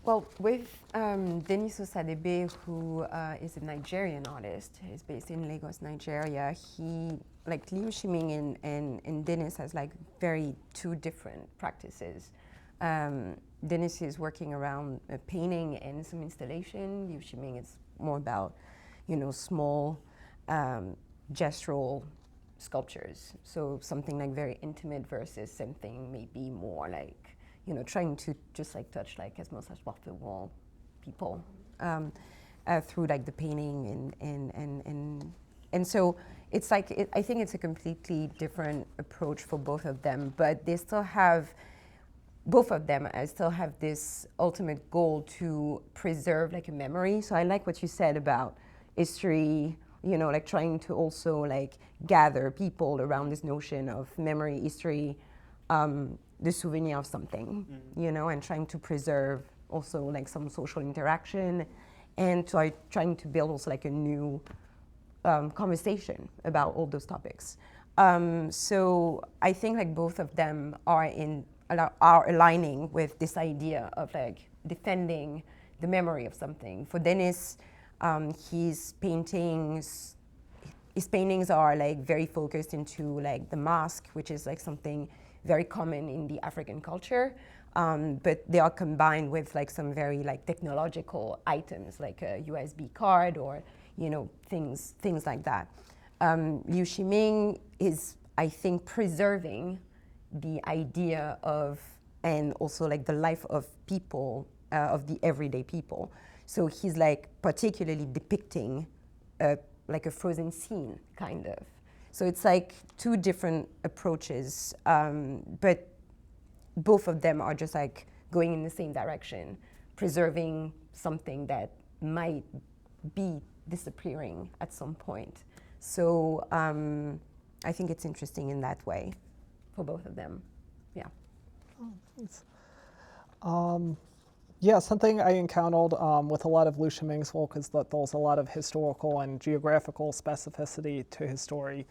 Well, with Denis Osadebe, who is a Nigerian artist, he's based in Lagos, Nigeria. He, like Liu Shiming and Denis, has like very two different practices. Denis is working around painting and some installation. Liu Shiming is more about, small gestural sculptures. So something like very intimate versus something maybe more like, trying to just like touch like as much as possible people through like the painting and so it's like I think it's a completely different approach for both of them, but they still have both of them still have this ultimate goal to preserve like a memory. So I like what you said about history, like trying to also like gather people around this notion of memory, history, the souvenir of something, and trying to preserve also like some social interaction and trying to build also like a new conversation about all those topics. So I think like both of them are aligning with this idea of like defending the memory of something. For Denis, his paintings are like very focused into like the mask, which is like something very common in the African culture, but they are combined with like some very like technological items like a USB card or things like that. Liu Shiming is, I think, preserving the idea of and also like the life of people, of the everyday people. So he's like particularly depicting like a frozen scene kind of. So it's like two different approaches, but both of them are just like going in the same direction, preserving something that might be disappearing at some point. So I think it's interesting in that way for both of them. Yeah. Oh, thanks. Yeah, something I encountered with a lot of Liu Shiming's work is that there's a lot of historical and geographical specificity to his story.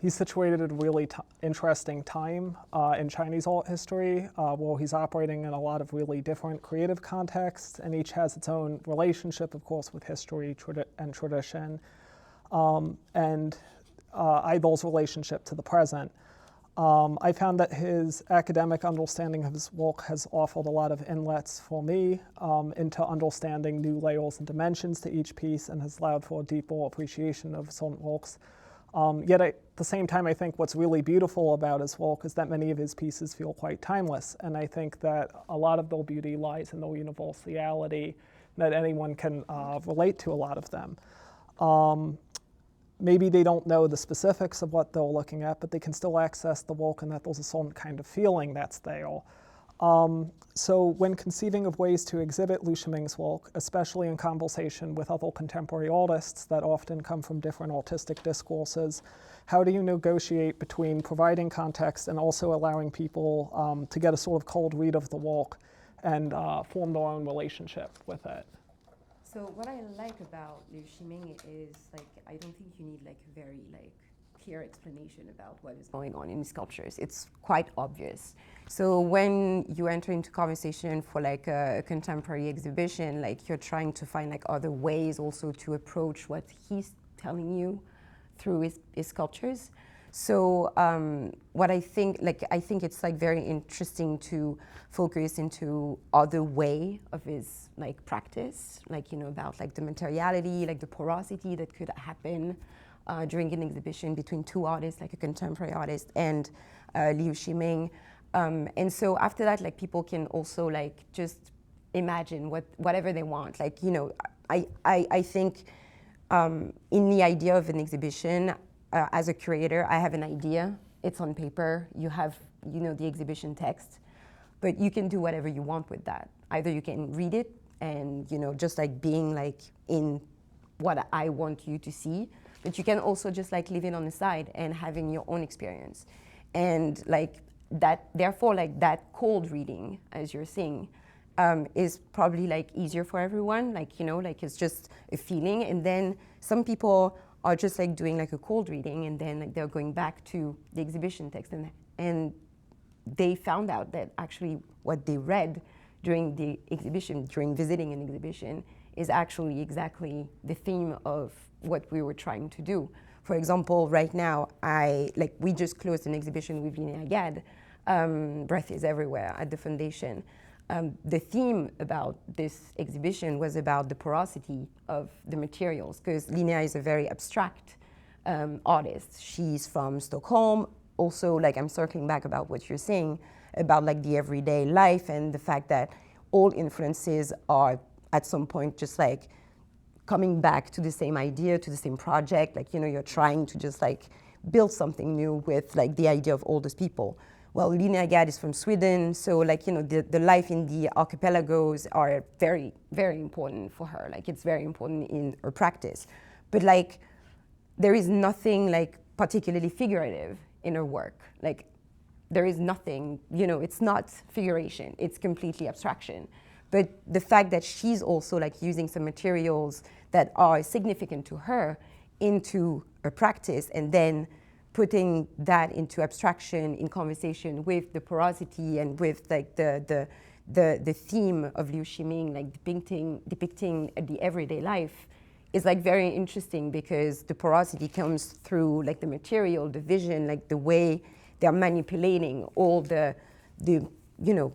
He's situated at a really interesting time in Chinese art history, where he's operating in a lot of really different creative contexts, and each has its own relationship, of course, with history and tradition, and Idol's relationship to the present. I found that his academic understanding of his work has offered a lot of inlets for me into understanding new layers and dimensions to each piece, and has allowed for a deeper appreciation of certain works. Yet at the same time, I think what's really beautiful about his work is that many of his pieces feel quite timeless, and I think that a lot of their beauty lies in their universality, that anyone can relate to a lot of them. Maybe they don't know the specifics of what they're looking at, but they can still access the work, and that there's a certain kind of feeling that's there. So when conceiving of ways to exhibit Liu Shiming's work, especially in conversation with other contemporary artists that often come from different artistic discourses, how do you negotiate between providing context and also allowing people to get a sort of cold read of the work and form their own relationship with it? So what I like about Liu Shiming is like I don't think you need like a very like clear explanation about what is going on in sculptures. It's quite obvious. So when you enter into conversation for like a contemporary exhibition, like you're trying to find like other ways also to approach what he's telling you through his sculptures. So what I think it's like very interesting to focus into other way of his like practice, like about like the materiality, like the porosity that could happen during an exhibition between two artists, like a contemporary artist and Liu Shiming. And so after that, like people can also like just imagine whatever they want. Like I think in the idea of an exhibition. As a curator, I have an idea, it's on paper, you have, the exhibition text, but you can do whatever you want with that. Either you can read it and, just like being like in what I want you to see, but you can also just like leave it on the side and having your own experience. And like that, therefore like that cold reading, as you're saying, is probably like easier for everyone, like, you know, like it's just a feeling. And then some people are just like doing like a cold reading, and then like they're going back to the exhibition text, and they found out that actually what they read during the exhibition, during visiting an exhibition, is actually exactly the theme of what we were trying to do. For example, right now, we just closed an exhibition with Linnea Gad, Breath is Everywhere, at the Foundation. The theme about this exhibition was about the porosity of the materials, because Linnea is a very abstract artist. She's from Stockholm. Also, like, I'm circling back about what you're saying about like the everyday life and the fact that all influences are at some point just like coming back to the same idea, to the same project. Like, you know, you're trying to just like build something new with like the idea of all those people. Well, Linnea Gad is from Sweden, so like, you know, the life in the archipelagos are very, very important for her. Like, it's very important in her practice. But like, there is nothing like particularly figurative in her work. Like, there is nothing, you know, it's not figuration, it's completely abstraction. But the fact that she's also like using some materials that are significant to her into her practice, and then putting that into abstraction in conversation with the porosity and with like the theme of Liu Shiming, like depicting the everyday life, is like very interesting, because the porosity comes through like the material, the vision, like the way they're manipulating all the you know,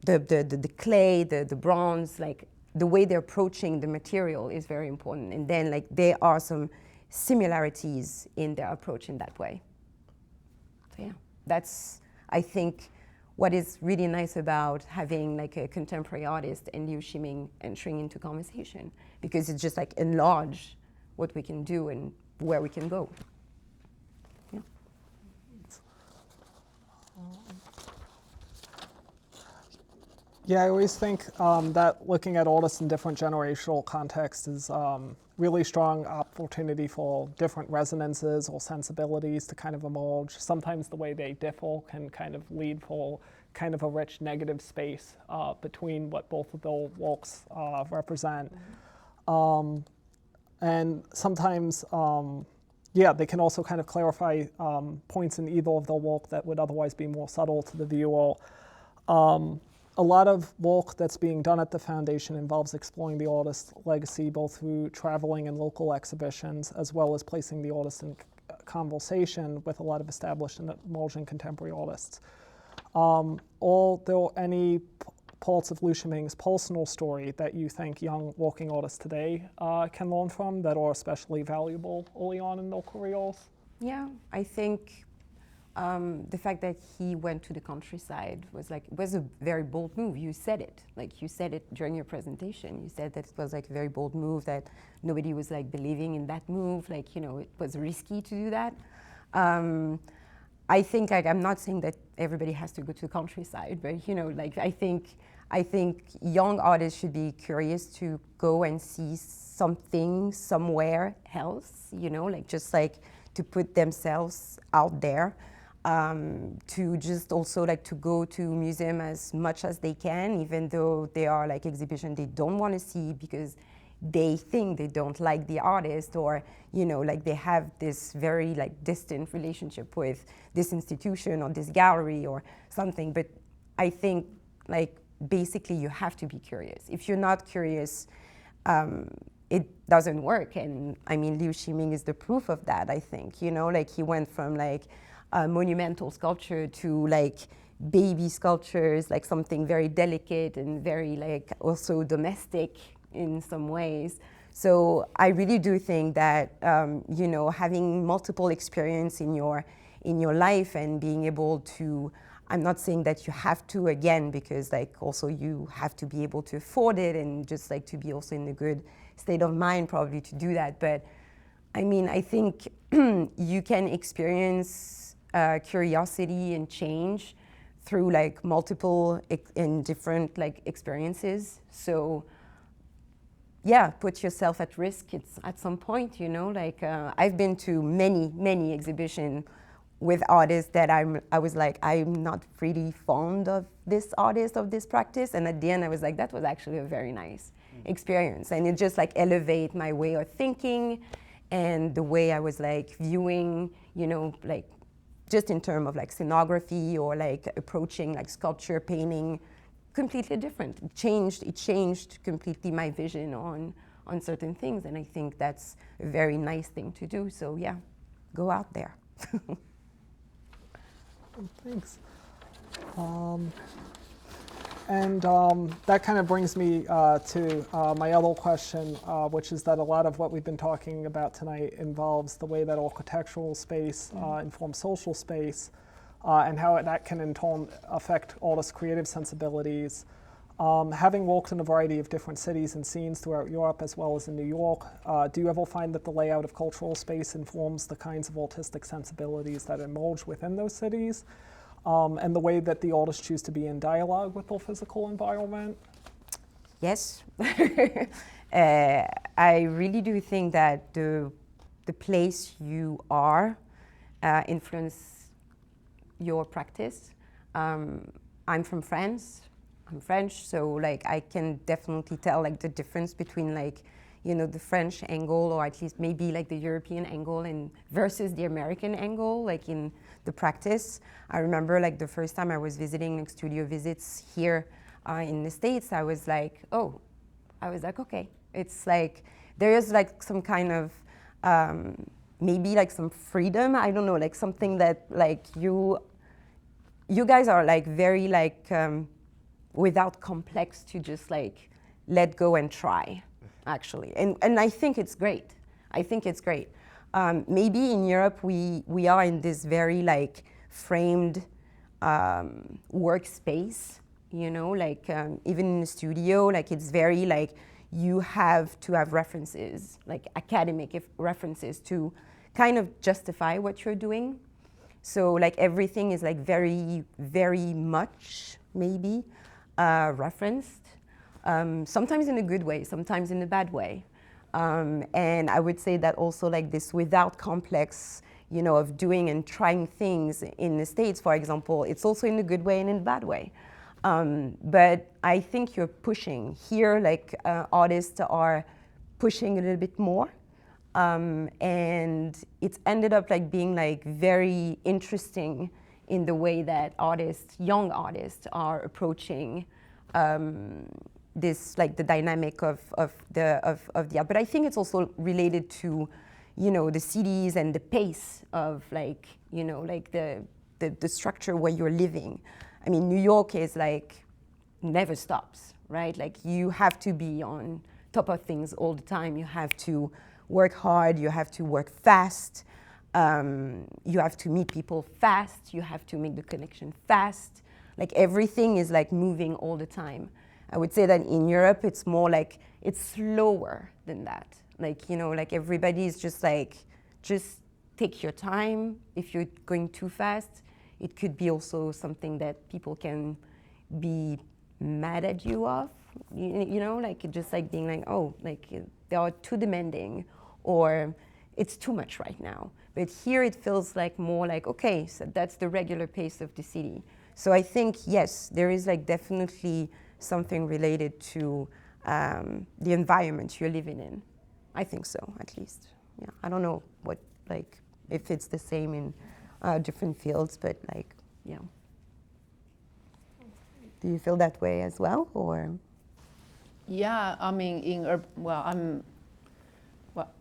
the clay, the bronze, like the way they're approaching the material is very important. And then like there are some similarities in their approach in that way. So yeah, that's, I think, what is really nice about having like a contemporary artist and Liu Shiming entering into conversation, because it's just like enlarge what we can do and where we can go. Yeah. Yeah, I always think that looking at artists in different generational contexts is really strong opportunity for different resonances or sensibilities to kind of emerge. Sometimes the way they differ can kind of lead for kind of a rich negative space between what both of their works represent. And sometimes, yeah, they can also kind of clarify points in either of their work that would otherwise be more subtle to the viewer. A lot of work that's being done at the Foundation involves exploring the artist's legacy both through traveling and local exhibitions, as well as placing the artist in conversation with a lot of established and emerging contemporary artists. Are there any parts of Liu Shiming's personal story that you think young working artists today can learn from that are especially valuable early on in their careers? Yeah, I think the fact that he went to the countryside was a very bold move. You said it, like you said it during your presentation. You said that it was like a very bold move, that nobody was like believing in that move. Like, you know, it was risky to do that. I think, like, I'm not saying that everybody has to go to the countryside, but you know, like I think young artists should be curious to go and see something somewhere else. You know, like just like to put themselves out there. To just also like to go to museum as much as they can, even though they are like exhibition they don't want to see because they think they don't like the artist, or you know, like they have this very like distant relationship with this institution or this gallery or something. But I think like basically you have to be curious. If you're not curious, it doesn't work. And I mean, Liu Shiming is the proof of that, I think. You know, like he went from like monumental sculpture to like baby sculptures, like something very delicate and very like also domestic in some ways. So I really do think that you know, having multiple experience in your life and being able to, I'm not saying that you have to again, because like also you have to be able to afford it and just like to be also in a good state of mind probably to do that. But I mean, I think you can experience curiosity and change through like multiple and different like experiences. So yeah, put yourself at risk. It's at some point, you know, like I've been to many exhibitions with artists that I was like, I'm not really fond of this artist, of this practice. And at the end, I was like, that was actually a very nice experience. And it just like elevate my way of thinking and the way I was like viewing, you know, like just in terms of like scenography or like approaching like sculpture, painting, completely different. It changed completely my vision on certain things. And I think that's a very nice thing to do. So yeah, go out there. Thanks. That kind of brings me to my other question, which is that a lot of what we've been talking about tonight involves the way that architectural space informs social space, and how that can in turn affect artists' creative sensibilities. Having walked in a variety of different cities and scenes throughout Europe as well as in New York, do you ever find that the layout of cultural space informs the kinds of artistic sensibilities that emerge within those cities, and the way that the artists choose to be in dialogue with their physical environment? Yes. I really do think that the place you are influence your practice. I'm from France. I'm French, so like I can definitely tell like the difference between like, you know, the French angle, or at least maybe like the European angle and versus the American angle, like in the practice. I remember like the first time I was visiting like studio visits here in the States, I was like, okay, it's like, there is like some kind of, maybe like some freedom, I don't know, like something that like you guys are like very like, without complex to just like let go and try, actually. And I think it's great. I think it's great. Maybe in Europe we are in this very like framed workspace, you know, like even in the studio, like it's very like you have to have references, like academic references to kind of justify what you're doing. So like everything is like very, very much maybe referenced, sometimes in a good way, sometimes in a bad way. And I would say that also like this without complex, you know, of doing and trying things in the States, for example, it's also in a good way and in a bad way. But I think you're pushing here, like artists are pushing a little bit more. And it's ended up like being like very interesting in the way that artists, young artists, are approaching this, like the dynamic of the art. But I think it's also related to, you know, the cities and the pace of like, you know, like the structure where you're living. I mean, New York is like never stops, right? Like you have to be on top of things all the time. You have to work hard. You have to work fast. You have to meet people fast. You have to make the connection fast. Like everything is like moving all the time. I would say that in Europe, it's more like, it's slower than that. Like, you know, like everybody is just like, just take your time. If you're going too fast, it could be also something that people can be mad at you of, you know, like just like being like, oh, like they are too demanding, or it's too much right now. But here it feels like more like, okay, so that's the regular pace of the city. So I think, yes, there is like definitely something related to the environment you're living in. I think so, at least. Yeah, I don't know what, like, if it's the same in different fields, but like, yeah. Do you feel that way as well, or? Yeah, I mean,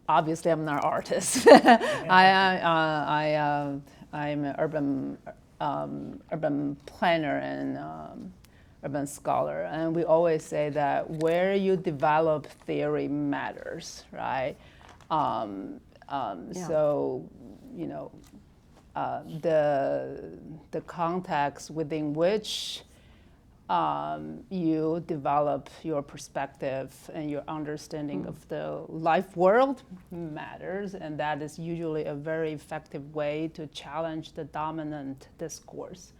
obviously I'm not an artist. I'm an urban planner and urban scholar, and we always say that where you develop theory matters, right? So, you know, the context within which you develop your perspective and your understanding of the life world matters, and that is usually a very effective way to challenge the dominant discourse.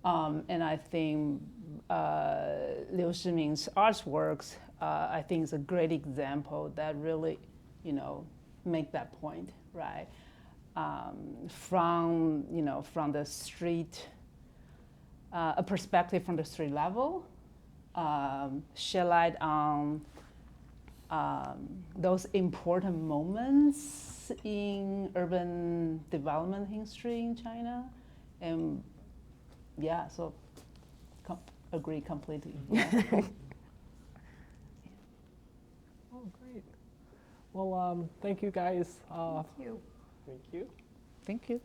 And I think Liu Shiming's artworks, I think is a great example that really, you know, make that point, right? from from the street, a perspective from the street level, shed light on those important moments in urban development history in China, and yeah, so agree completely. Yeah. Oh, great. Well, thank you guys. Thank you. Thank you. Thank you.